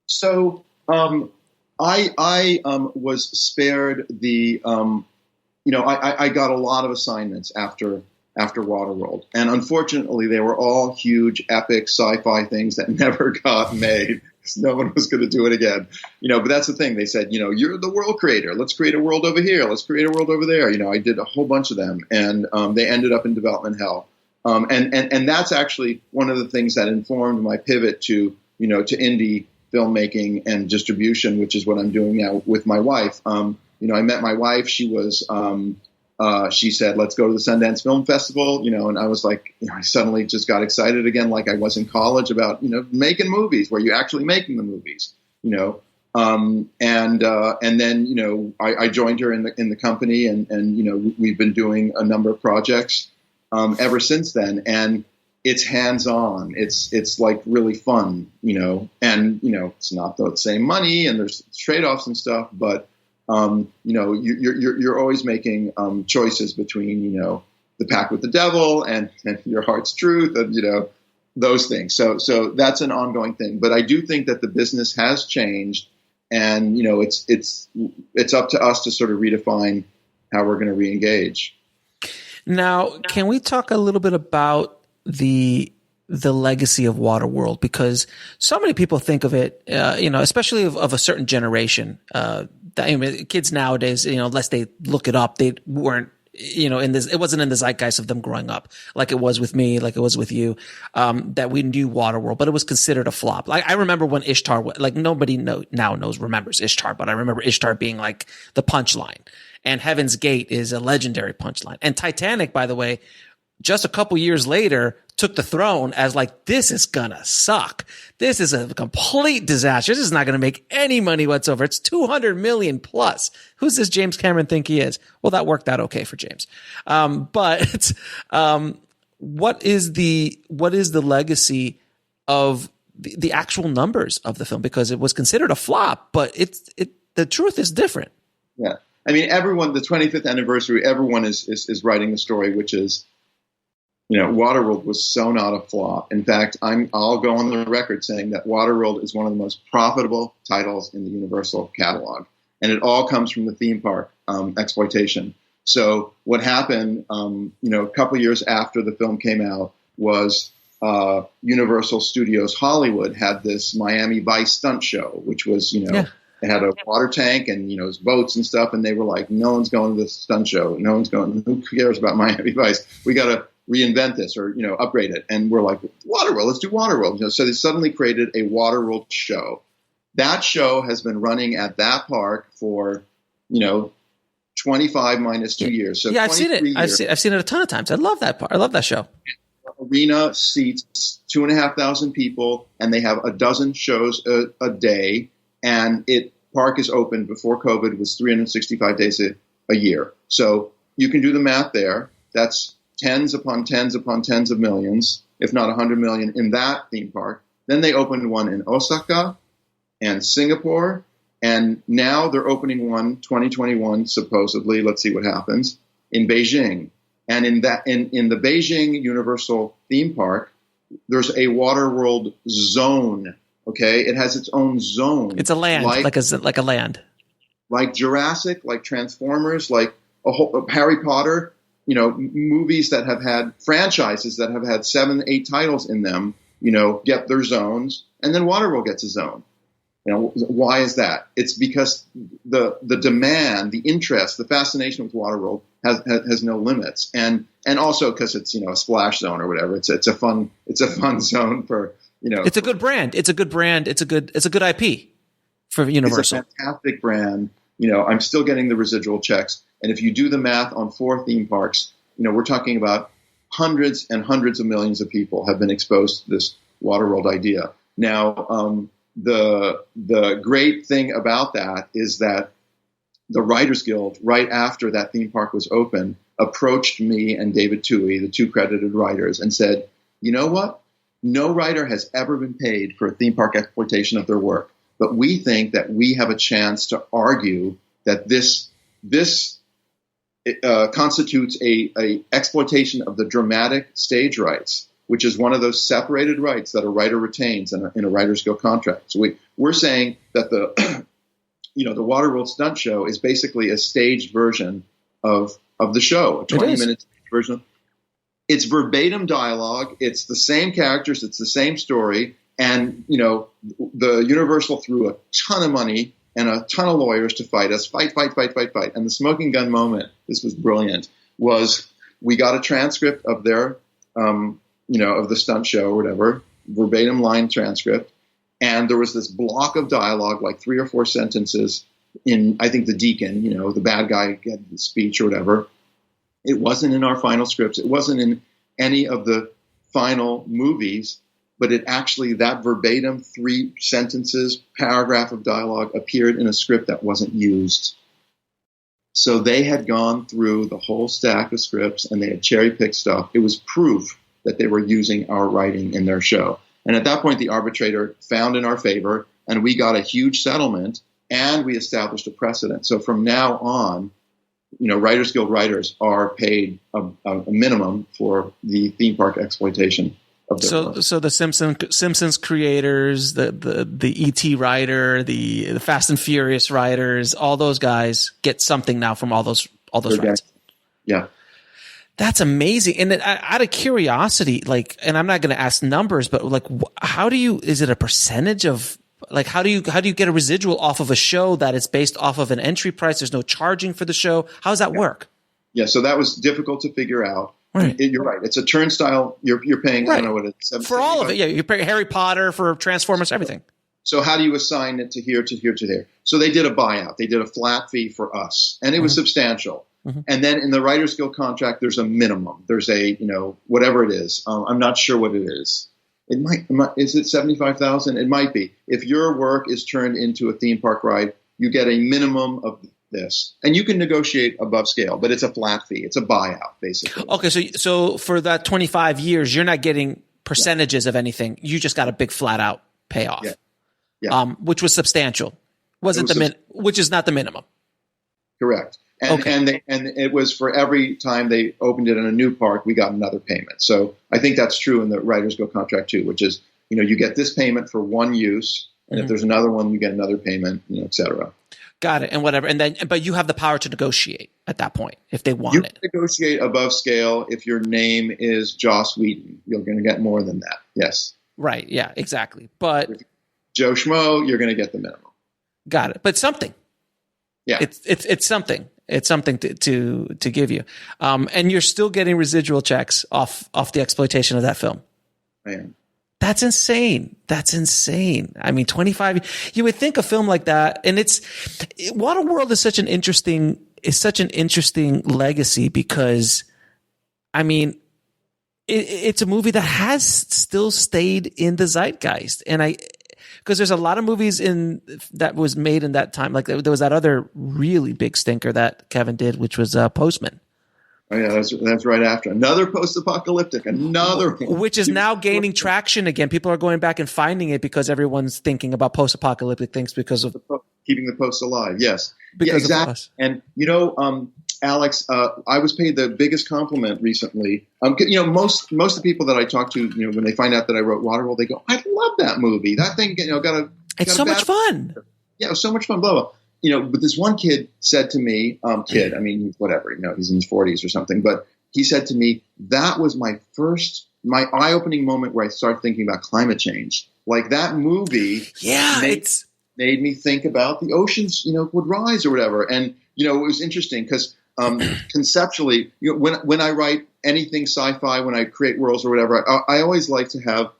So, I was spared the, I got a lot of assignments after Waterworld. And unfortunately, they were all huge, epic sci-fi things that never got made, because no one was going to do it again. But that's the thing. They said, you're the world creator. Let's create a world over here. Let's create a world over there. I did a whole bunch of them, and they ended up in development hell. And that's actually one of the things that informed my pivot to indie filmmaking and distribution, which is what I'm doing now with my wife. I met my wife. She was, she said, let's go to the Sundance Film Festival, and I was like, I suddenly just got excited again, like I was in college, about, making movies where you're actually making the movies, and then, I joined her in the company, and we've been doing a number of projects, ever since then. And it's hands-on. It's like really fun, and, it's not the same money, and there's trade-offs and stuff, but you're always making choices between the pact with the devil and your heart's truth, and those things. So that's an ongoing thing. But I do think that the business has changed, And it's up to us to sort of redefine how we're going to re-engage. Now, can we talk a little bit about the legacy of Waterworld? Because so many people think of it, especially of a certain generation. Kids nowadays, unless they look it up, they weren't, it wasn't in the zeitgeist of them growing up, like it was with me, like it was with you, that we knew Waterworld, but it was considered a flop. Like I remember when Ishtar, nobody remembers Ishtar, but I remember Ishtar being like the punchline, and Heaven's Gate is a legendary punchline. And Titanic, by the way, just a couple years later, took the throne as like, this is gonna suck. This is a complete disaster. This is not gonna make any money whatsoever. It's 200 million plus. Who's this James Cameron think he is? Well, that worked out okay for James. But what is the legacy of the actual numbers of the film? Because it was considered a flop, but the truth is different. Yeah. I mean, the 25th anniversary, everyone is writing the story, which is, Waterworld was so not a flop. In fact, I'll go on the record saying that Waterworld is one of the most profitable titles in the Universal catalog. And it all comes from the theme park exploitation. So what happened, a couple years after the film came out was Universal Studios Hollywood had this Miami Vice stunt show, which was, it had a water tank and, it was boats and stuff. And they were like, no one's going to this stunt show. No one's going. Who cares about Miami Vice? We got to reinvent this or, upgrade it. And we're like, Waterworld, let's do Waterworld. So they suddenly created a Waterworld show. That show has been running at that park for, 25 minus 2 years. So yeah, I've seen it. Years. I've seen it a ton of times. I love that part. I love that show. Arena seats 2,500 people, and they have a dozen shows a day. And park is open before COVID was 365 days a year. So you can do the math there. That's tens upon tens upon tens of millions, if not 100 million in that theme park. Then they opened one in Osaka and Singapore. And now they're opening one 2021, supposedly. Let's see what happens in Beijing. And in the Beijing Universal theme park, there's a Waterworld zone. Okay, it has its own zone. It's a land, like a land, like Jurassic, like Transformers, like Harry Potter. Movies that have had franchises that have had 7, 8 titles in them. Get their zones, and then Waterworld gets a zone. Why is that? It's because the demand, the interest, the fascination with Waterworld has no limits, and also because it's a splash zone or whatever. It's a fun zone for. It's a good brand. It's a good brand. It's a good IP for Universal. It's a fantastic brand. I'm still getting the residual checks. And if you do the math on 4 theme parks, we're talking about hundreds and hundreds of millions of people have been exposed to this Waterworld idea. Now, the great thing about that is that the Writers Guild, right after that theme park was open, approached me and David Toohey, the 2 credited writers, and said, you know what? No writer has ever been paid for a theme park exploitation of their work, but we think that we have a chance to argue that this constitutes a exploitation of the dramatic stage rights, which is one of those separated rights that a writer retains in a Writers Guild contract. So we're saying that the Waterworld stunt show is basically a staged version of the show, a 20-minute version. It's verbatim dialogue. It's the same characters. It's the same story. And, the Universal threw a ton of money and a ton of lawyers to fight us. Fight. And the smoking gun moment, this was brilliant, was we got a transcript of their, of the stunt show or whatever, verbatim line transcript. And there was this block of dialogue, like 3 or 4 sentences in, I think, the deacon, the bad guy get the speech or whatever. It wasn't in our final scripts. It wasn't in any of the final movies, but it actually, that verbatim 3 sentences, paragraph of dialogue appeared in a script that wasn't used. So they had gone through the whole stack of scripts and they had cherry-picked stuff. It was proof that they were using our writing in their show. And at that point, the arbitrator found in our favor, and we got a huge settlement, and we established a precedent. So from now on, Writers Guild writers are paid a minimum for the theme park exploitation of their work. So the Simpsons creators, the E.T. writer, the Fast and Furious writers, all those guys get something now from all those rights. Yeah. That's amazing. And out of curiosity, like, and I'm not going to ask numbers, but like, is it a percentage of, like, how do you get a residual off of a show that is based off of an entry price? There's no charging for the show. How does that work? Yeah. So that was difficult to figure out. Right. You're right. It's a turnstile. You're paying, right. I don't know what it's for all of it. Yeah. You're paying Harry Potter, for Transformers, everything. So how do you assign it to here, to here, to there? So they did a buyout. They did a flat fee for us, and it was substantial. Mm-hmm. And then in the Writers Guild contract, there's a minimum. There's a, whatever it is. I'm not sure what it is. It might is it $75,000? It might be. If your work is turned into a theme park ride, you get a minimum of this, and you can negotiate above scale, but it's a flat fee. It's a buyout, basically. Okay, so for that 25 years, you're not getting percentages of anything. You just got a big flat out payoff. Yeah. Which was substantial. Which is not the minimum. Correct. And it was for every time they opened it in a new park, we got another payment. So I think that's true in the Writers Guild contract too, which is, you get this payment for one use, and if there's another one, you get another payment, et cetera. Got it. And whatever. And then, but you have the power to negotiate at that point if they want it. You can negotiate above scale. If your name is Joss Whedon, you're going to get more than that. Yes. Right. Yeah, exactly. But if Joe Schmo, you're going to get the minimum. Got it. But something. Yeah. It's something. It's something to give you. And you're still getting residual checks off the exploitation of that film. I am. That's insane. I mean, 25, you would think a film like that, and Waterworld is such an interesting legacy because, I mean, it's a movie that has still stayed in the zeitgeist. And because there's a lot of movies that was made in that time. Like there was that other really big stinker that Kevin did, which was Postman. Oh yeah, that's right after another post-apocalyptic, another one. Which is now gaining traction again. People are going back and finding it because everyone's thinking about post-apocalyptic things because of keeping the post alive. Yes, because exactly. Of us. And Alex, I was paid the biggest compliment recently. Most of the people that I talk to, when they find out that I wrote Waterworld, they go, "I love that movie. That thing, it's so much fun." Yeah, it was so much fun. Blah blah. But this one kid said to me, I mean, whatever, he's in his 40s or something, but he said to me, that was my eye-opening moment where I started thinking about climate change. Like that movie made me think about the oceans, would rise or whatever. And, it was interesting because conceptually, when I write anything sci-fi, when I create worlds or whatever, I always like to have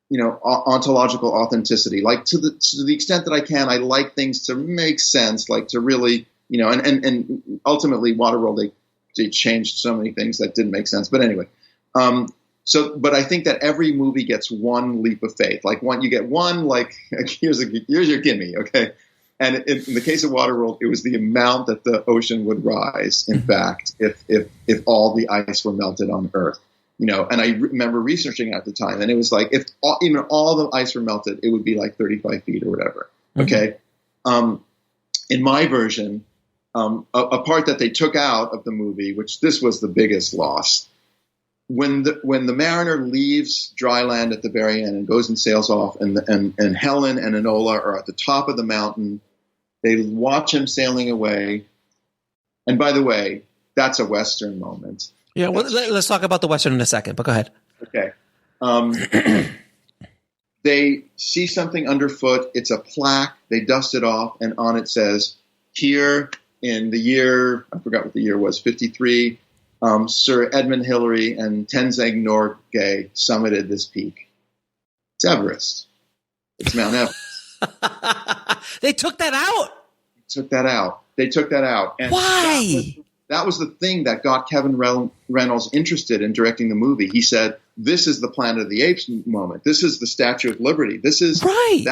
ontological authenticity, like to the extent that I can. I like things to make sense, like to really, and ultimately Waterworld, they changed so many things that didn't make sense. But anyway, but I think that every movie gets one leap of faith. Like you get one, like here's your gimme, okay. And in the case of Waterworld, it was the amount that the ocean would rise. In fact, if all the ice were melted on Earth. And I remember researching at the time, and it was like, if even all the ice were melted, it would be like 35 feet or whatever. Okay. In my version, a part that they took out of the movie, which this was the biggest loss, when the mariner leaves dry land at the very end and goes and sails off, and Helen and Enola are at the top of the mountain, they watch him sailing away. And by the way, that's a Western moment. Yeah, well, let's talk about the Western in a second, but go ahead. Okay. They see something underfoot. It's a plaque. They dust it off, and on it says, here in the year, I forgot what the year was, 53, Sir Edmund Hillary and Tenzing Norgay summited this peak. It's Everest. It's Mount Everest. They took that out? They took that out. And why? That was the thing that got Kevin Reynolds interested in directing the movie. He said, this is the Planet of the Apes moment. This is the Statue of Liberty. This is right.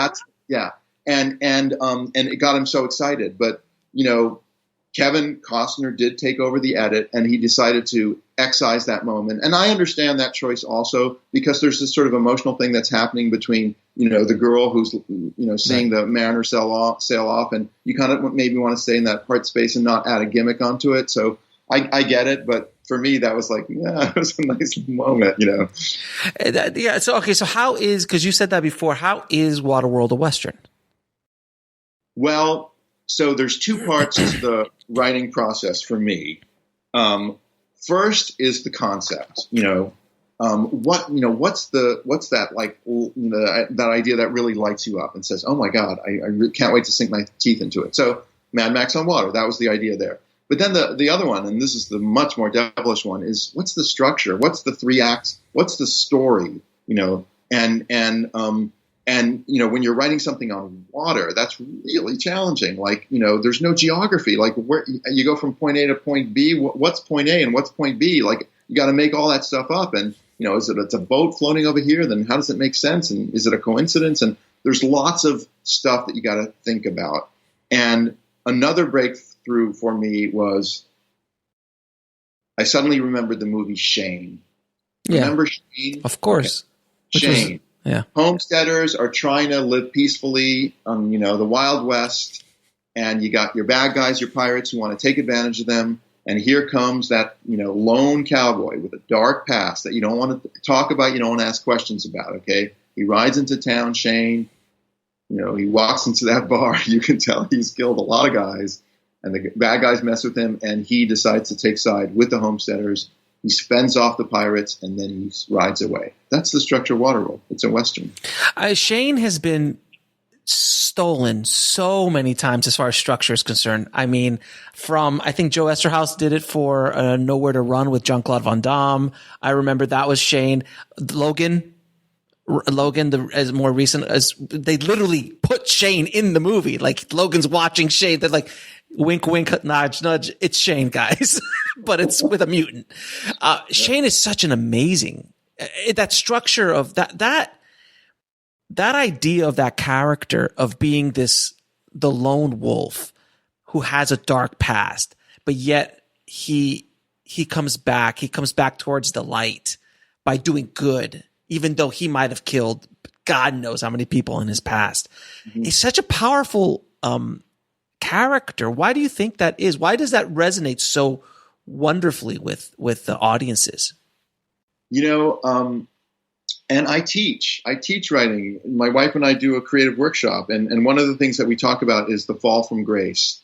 And it got him so excited. But, Kevin Costner did take over the edit, and he decided to excise that moment. And I understand that choice also, because there's this sort of emotional thing that's happening between, the girl who's, seeing the mariner sail off, and you kind of maybe want to stay in that part space and not add a gimmick onto it. So I get it, but for me, that was like, yeah, it was a nice moment, you know. Yeah. So, okay. So how is, because you said that before, how is Waterworld a Western? Well, so there's two parts to the writing process for me. First is the concept, what's that like, that idea that really lights you up and says, oh my God, I can't wait to sink my teeth into it. So Mad Max on water, that was the idea there. But then the other one, and this is the much more devilish one, is what's the structure? What's the 3 acts? What's the story? And when you're writing something on water, that's really challenging. Like, there's no geography. Like, where you go from point A to point B, what's point A and what's point B? Like, you got to make all that stuff up. And, it's a boat floating over here, then how does it make sense? And is it a coincidence? And there's lots of stuff that you got to think about. And another breakthrough for me was I suddenly remembered the movie Shane. Yeah. Remember Shane? Of course. Okay. Shane. Yeah. Homesteaders are trying to live peacefully on, the Wild West, and you got your bad guys, your pirates who want to take advantage of them. And here comes that, lone cowboy with a dark past that you don't want to talk about, you don't want to ask questions about, okay? He rides into town, Shane. He walks into that bar. You can tell he's killed a lot of guys, and the bad guys mess with him, and he decides to take side with the homesteaders. He fends off the pirates, and then he rides away. That's the structure of Waterworld. It's a Western. Shane has been stolen so many times as far as structure is concerned. I mean, I think Joe Esterhaus did it for Nowhere to Run with Jean-Claude Van Damme. I remember that was Shane. Logan, as more recent, as they literally put Shane in the movie. Like, Logan's watching Shane. They're like, wink, wink, nudge, nudge. It's Shane, guys. But it's with a mutant. Shane is such an amazing, that structure of that idea of that character of being the lone wolf who has a dark past, but yet he comes back towards the light by doing good, even though he might have killed God knows how many people in his past. Mm-hmm. It's such a powerful character. Why do you think that is? Why does that resonate so wonderfully with the audiences? And I teach writing. My wife and I do a creative workshop. And one of the things that we talk about is the fall from grace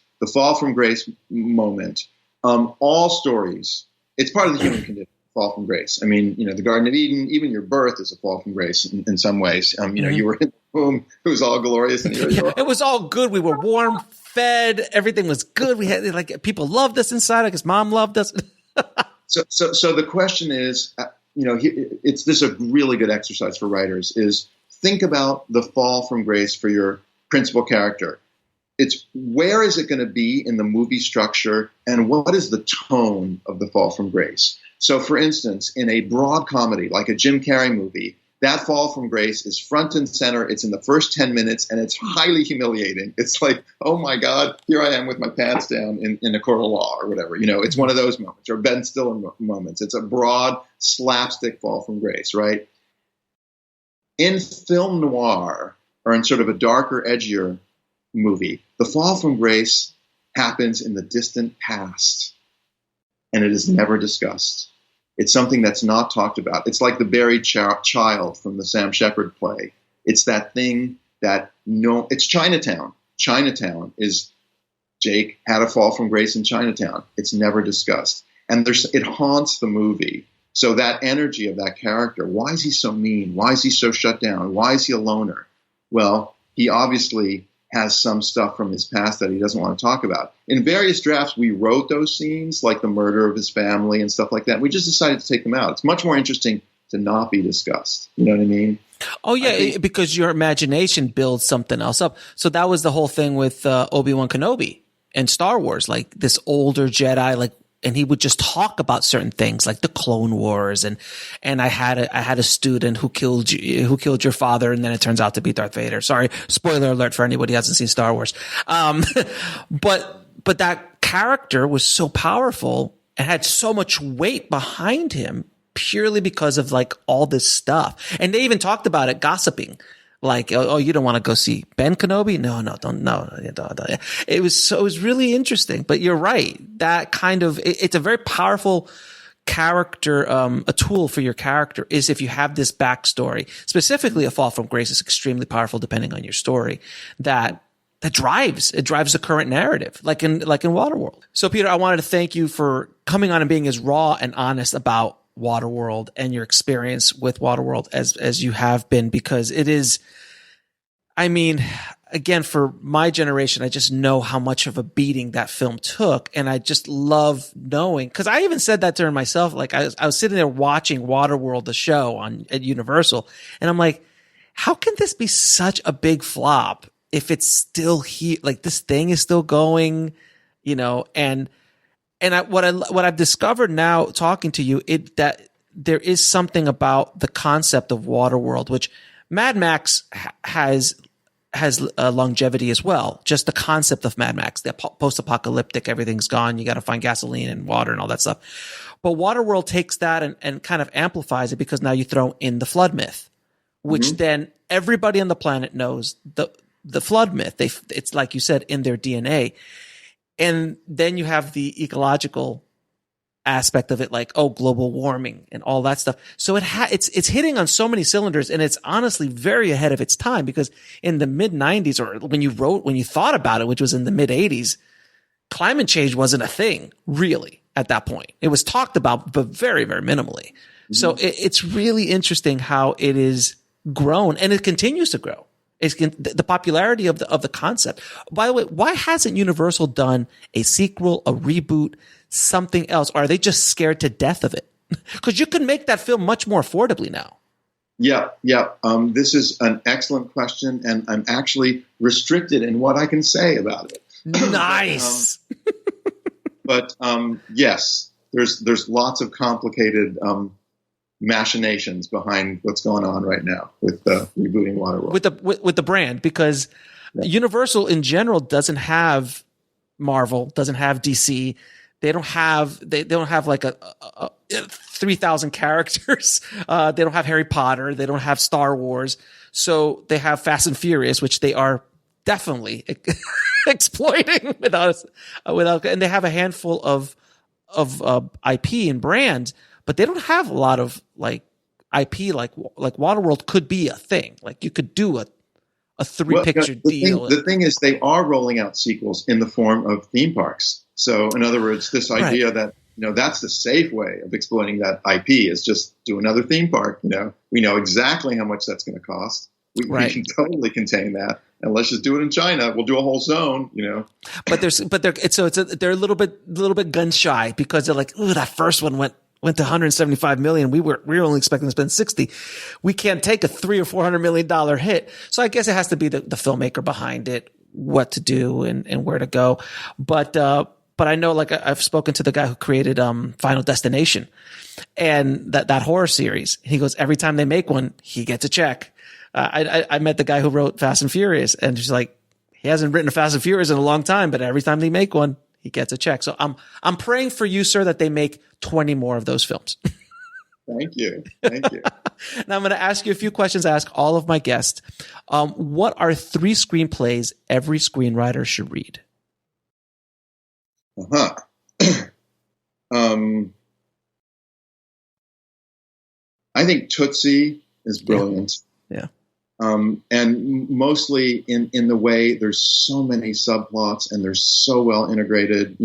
moment. All stories, it's part of the human condition, fall from grace. I mean, the Garden of Eden, even your birth is a fall from grace in some ways. You were in the womb, it was all glorious. And it was all good. We were warm, fed, everything was good. We had, like, people loved us inside. I guess mom loved us. So the question is, this is a really good exercise for writers, is think about the fall from grace for your principal character. It's where is it going to be in the movie structure, and what is the tone of the fall from grace? So, for instance, in a broad comedy like a Jim Carrey movie, that fall from grace is front and center. It's in the first 10 minutes, and it's highly humiliating. It's like, oh my God, here I am with my pants down in a court of law or whatever. It's one of those moments, or Ben Stiller moments. It's a broad slapstick fall from grace, right? In film noir, or in sort of a darker, edgier movie, the fall from grace happens in the distant past, and it is never discussed. It's something that's not talked about. It's like the buried child from the Sam Shepard play. It's that thing that it's Chinatown. Chinatown is, Jake had a fall from grace in Chinatown. It's never discussed. And it haunts the movie. So that energy of that character, why is he so mean? Why is he so shut down? Why is he a loner? Well, he obviously has some stuff from his past that he doesn't want to talk about. In various drafts, we wrote those scenes, like the murder of his family and stuff like that. We just decided to take them out. It's much more interesting to not be discussed. You know what I mean? Oh, yeah, because your imagination builds something else up. So that was the whole thing with Obi-Wan Kenobi and Star Wars, like this older Jedi, and he would just talk about certain things like the Clone Wars, and I had a student who killed your father, and then it turns out to be Darth Vader. Sorry, spoiler alert for anybody who hasn't seen Star Wars. But that character was so powerful and had so much weight behind him purely because of like all this stuff. And they even talked about it, gossiping. Like, oh, you don't want to go see Ben Kenobi? No, don't. It was really interesting. But you're right. That kind of, it's a very powerful character, a tool for your character is if you have this backstory, specifically A Fall from Grace is extremely powerful depending on your story, that drives the current narrative, like in Waterworld. So Peter, I wanted to thank you for coming on and being as raw and honest about Waterworld and your experience with Waterworld as you have been, because it is, I mean, again, for my generation, I just know how much of a beating that film took. And I just love knowing, because I even said that during myself. Like I was sitting there watching Waterworld, the show at Universal, and I'm like, how can this be such a big flop if it's still here? Like this thing is still going, and what I've discovered now talking to you, that there is something about the concept of Waterworld, which Mad Max has longevity as well. Just the concept of Mad Max, the post-apocalyptic, everything's gone. You got to find gasoline and water and all that stuff. But Waterworld takes that and kind of amplifies it, because now you throw in the flood myth, which then everybody on the planet knows the flood myth. It's like you said, in their DNA. And then you have the ecological aspect of it, like, global warming and all that stuff. So it's hitting on so many cylinders, and it's honestly very ahead of its time, because in the mid 90s, or when you thought about it, which was in the mid 80s, climate change wasn't a thing really at that point. It was talked about, but very, very minimally. So it's really interesting how it is grown, and it continues to grow. It's the popularity of the concept. By the way, why hasn't Universal done a sequel, a reboot, something else? Or are they just scared to death of it? Because you can make that film much more affordably now. Yeah. This is an excellent question, and I'm actually restricted in what I can say about it. Nice. But yes, there's lots of complicated machinations behind what's going on right now with rebooting Waterworld. With the brand, because Universal in general doesn't have Marvel, doesn't have DC. They don't have like a 3,000 characters. They don't have Harry Potter. They don't have Star Wars. So they have Fast and Furious, which they are definitely exploiting without, and they have a handful of IP and brands, but they don't have a lot of like IP, like Waterworld could be a thing. Like you could do a 3-picture deal. The thing is, they are rolling out sequels in the form of theme parks. So in other words, this idea that, that's the safe way of exploiting that IP is just do another theme park. We know exactly how much that's going to cost. We can totally contain that. And let's just do it in China. We'll do a whole zone, But they're a little bit gun shy, because they're like, ooh, that first one went to 175 million. We were only expecting to spend 60. We can't take a $300 or $400 million hit. So I guess it has to be the filmmaker behind it, what to do and where to go. But I know, like, I've spoken to the guy who created Final Destination and that horror series. He goes, every time they make one, he gets a check. I met the guy who wrote Fast and Furious, and he's like, he hasn't written a Fast and Furious in a long time, but every time they make one, he gets a check. So I'm praying for you, sir, that they make 20 more of those films. Thank you. Now I'm going to ask you a few questions I ask all of my guests. What are 3 screenplays every screenwriter should read? I think Tootsie is brilliant. Yeah. And mostly in the way there's so many subplots and they're so well integrated,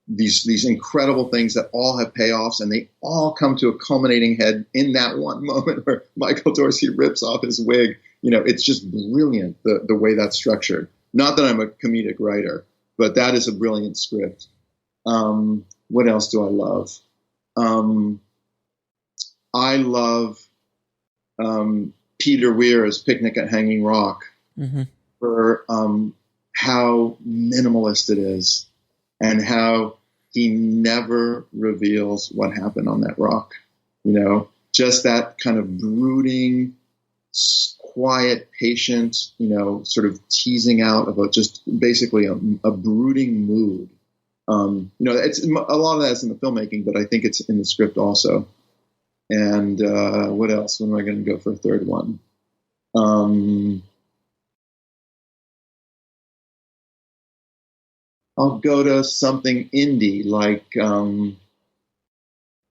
these incredible things that all have payoffs, and they all come to a culminating head in that one moment where Michael Dorsey rips off his wig. It's just brilliant, the way that's structured. Not that I'm a comedic writer, but that is a brilliant script. What else do I love? I love Peter Weir's Picnic at Hanging Rock for how minimalist it is and how he never reveals what happened on that rock. Just that kind of brooding, quiet, patient, sort of teasing out of just basically a brooding mood. It's a lot of that's in the filmmaking, but I think it's in the script also. And what else? When am I going to go for a third one? I'll go to something indie like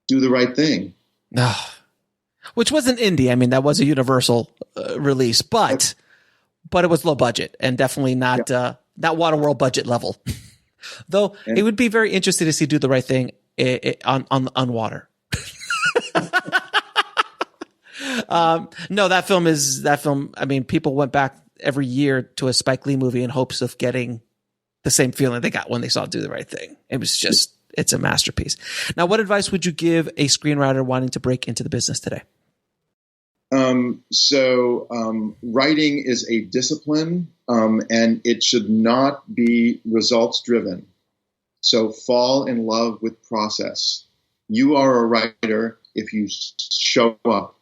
do the right thing. Which wasn't indie. I mean, that was a Universal release, but it was low budget and definitely not Waterworld budget level. Though it would be very interesting to see Do the Right Thing on water. No, that film. I mean, people went back every year to a Spike Lee movie in hopes of getting the same feeling they got when they saw Do the Right Thing. It was just, it's a masterpiece. Now, what advice would you give a screenwriter wanting to break into the business today? Writing is a discipline, and it should not be results driven. So fall in love with process. You are a writer if you show up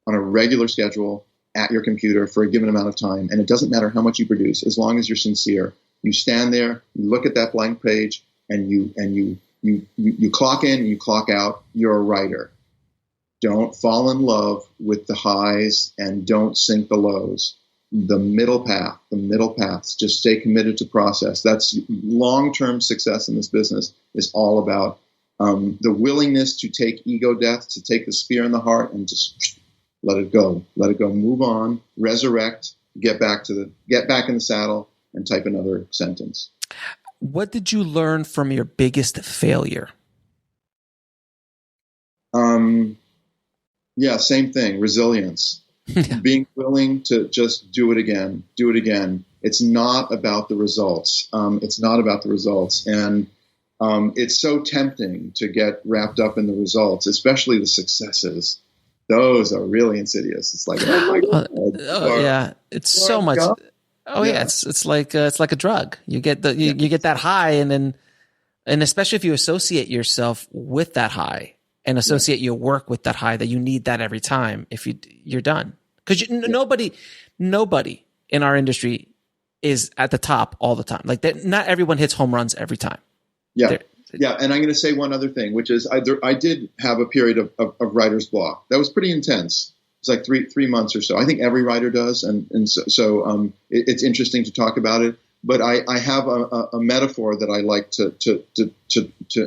on a regular schedule at your computer for a given amount of time, and it doesn't matter how much you produce, as long as you're sincere. You stand there, you look at that blank page, and you clock in and you clock out. You're a writer. Don't fall in love with the highs and don't sink the lows. The middle paths. Just stay committed to process. That's long-term success in this business is all about the willingness to take ego death, to take the spear in the heart and just let it go, move on, resurrect, get back in the saddle and type another sentence. What did you learn from your biggest failure? Yeah, same thing. Resilience. Being willing to just do it again. It's not about the results. And it's so tempting to get wrapped up in the results, especially the successes. Those are really insidious. It's like, oh my God. Yeah. It's so much. God. Oh yeah. It's like a drug. You get you get that high and especially if you associate yourself with that high and associate your work with that high, that you need that every time. If you're done. Because nobody in our industry is at the top all the time. Like not everyone hits home runs every time. Yeah. Yeah. And I'm going to say one other thing, which is I did have a period of writer's block. That was pretty intense. It's like three months or so. I think every writer does. And so it's interesting to talk about it. But I have a metaphor that I like to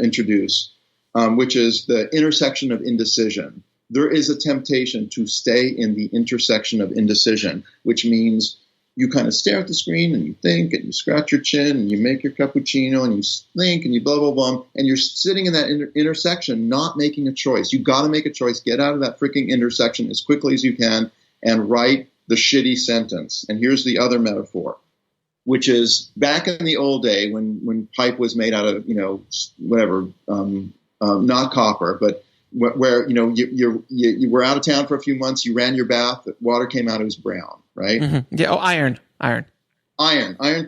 introduce, which is the intersection of indecision. There is a temptation to stay in the intersection of indecision, which means you kind of stare at the screen and you think and you scratch your chin and you make your cappuccino and you think and you blah, blah, blah. And you're sitting in that intersection, not making a choice. You got to make a choice. Get out of that freaking intersection as quickly as you can and write the shitty sentence. And here's the other metaphor, which is back in the old day when pipe was made out of, whatever, not copper, but where you were out of town for a few months, you ran your bath, water came out, it was brown, right? Mm-hmm. Yeah. Oh, iron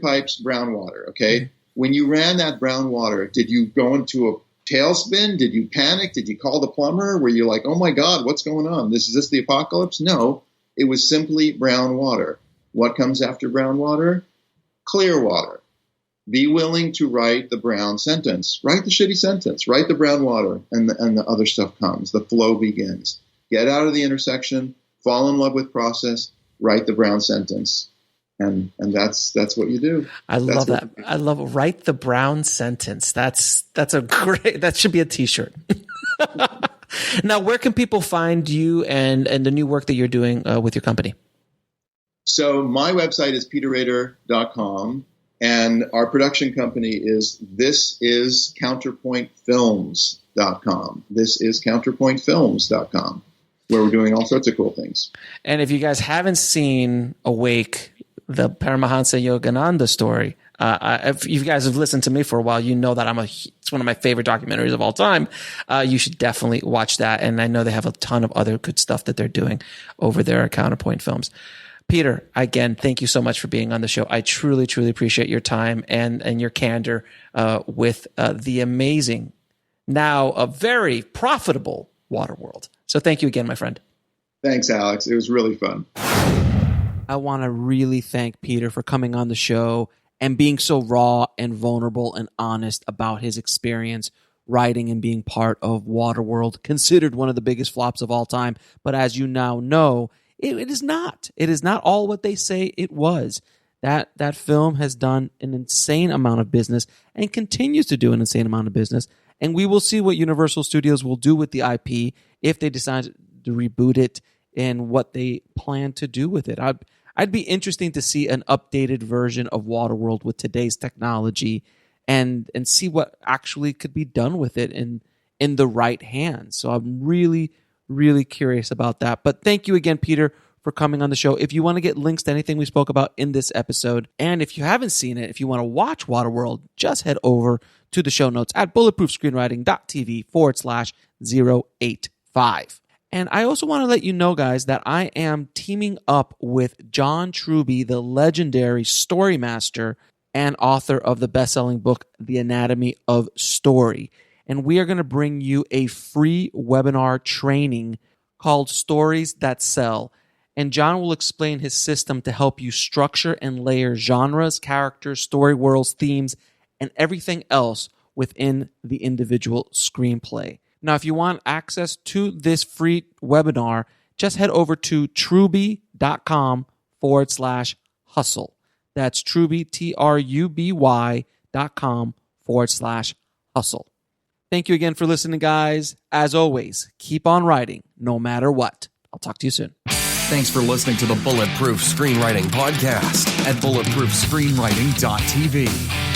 pipes, brown water. Okay. Mm-hmm. When you ran that brown water, did you go into a tailspin? Did you panic? Did you call the plumber? Were you like, oh my God, what's going on? Is this the apocalypse? No, it was simply brown water. What comes after brown water? Clear water. Be willing to write the brown sentence. Write the shitty sentence. Write the brown water, and the other stuff comes. The flow begins. Get out of the intersection. Fall in love with process. Write the brown sentence, and that's what you do. I love that. I love write the brown sentence. That's a great. That should be a T-shirt. Now, where can people find you and the new work that you're doing with your company? So my website is peterrader.com. And our production company is thisiscounterpointfilms.com. Thisiscounterpointfilms.com, where we're doing all sorts of cool things. And if you guys haven't seen Awake, the Paramahansa Yogananda story, if you guys have listened to me for a while, you know that it's one of my favorite documentaries of all time. You should definitely watch that. And I know they have a ton of other good stuff that they're doing over there at Counterpoint Films. Peter, again, thank you so much for being on the show. I truly, truly appreciate your time and your candor with the amazing, now a very profitable Waterworld. So thank you again, my friend. Thanks, Alex. It was really fun. I want to really thank Peter for coming on the show and being so raw and vulnerable and honest about his experience writing and being part of Waterworld, considered one of the biggest flops of all time. But as you now know, it is not. It is not all what they say it was. That film has done an insane amount of business and continues to do an insane amount of business. And we will see what Universal Studios will do with the IP if they decide to reboot it and what they plan to do with it. I'd be interesting to see an updated version of Waterworld with today's technology and see what actually could be done with it in the right hands. So I'm really, really curious about that. But thank you again, Peter, for coming on the show. If you want to get links to anything we spoke about in this episode, and if you haven't seen it, if you want to watch Waterworld, just head over to the show notes at bulletproofscreenwriting.tv/085. And I also want to let you know, guys, that I am teaming up with John Truby, the legendary story master and author of the best-selling book, The Anatomy of Story. And we are going to bring you a free webinar training called Stories That Sell. And John will explain his system to help you structure and layer genres, characters, story worlds, themes, and everything else within the individual screenplay. Now, if you want access to this free webinar, just head over to truby.com/hustle. That's Truby, TRUBY.com/hustle. Thank you again for listening, guys. As always, keep on writing, no matter what. I'll talk to you soon. Thanks for listening to the Bulletproof Screenwriting Podcast at bulletproofscreenwriting.tv.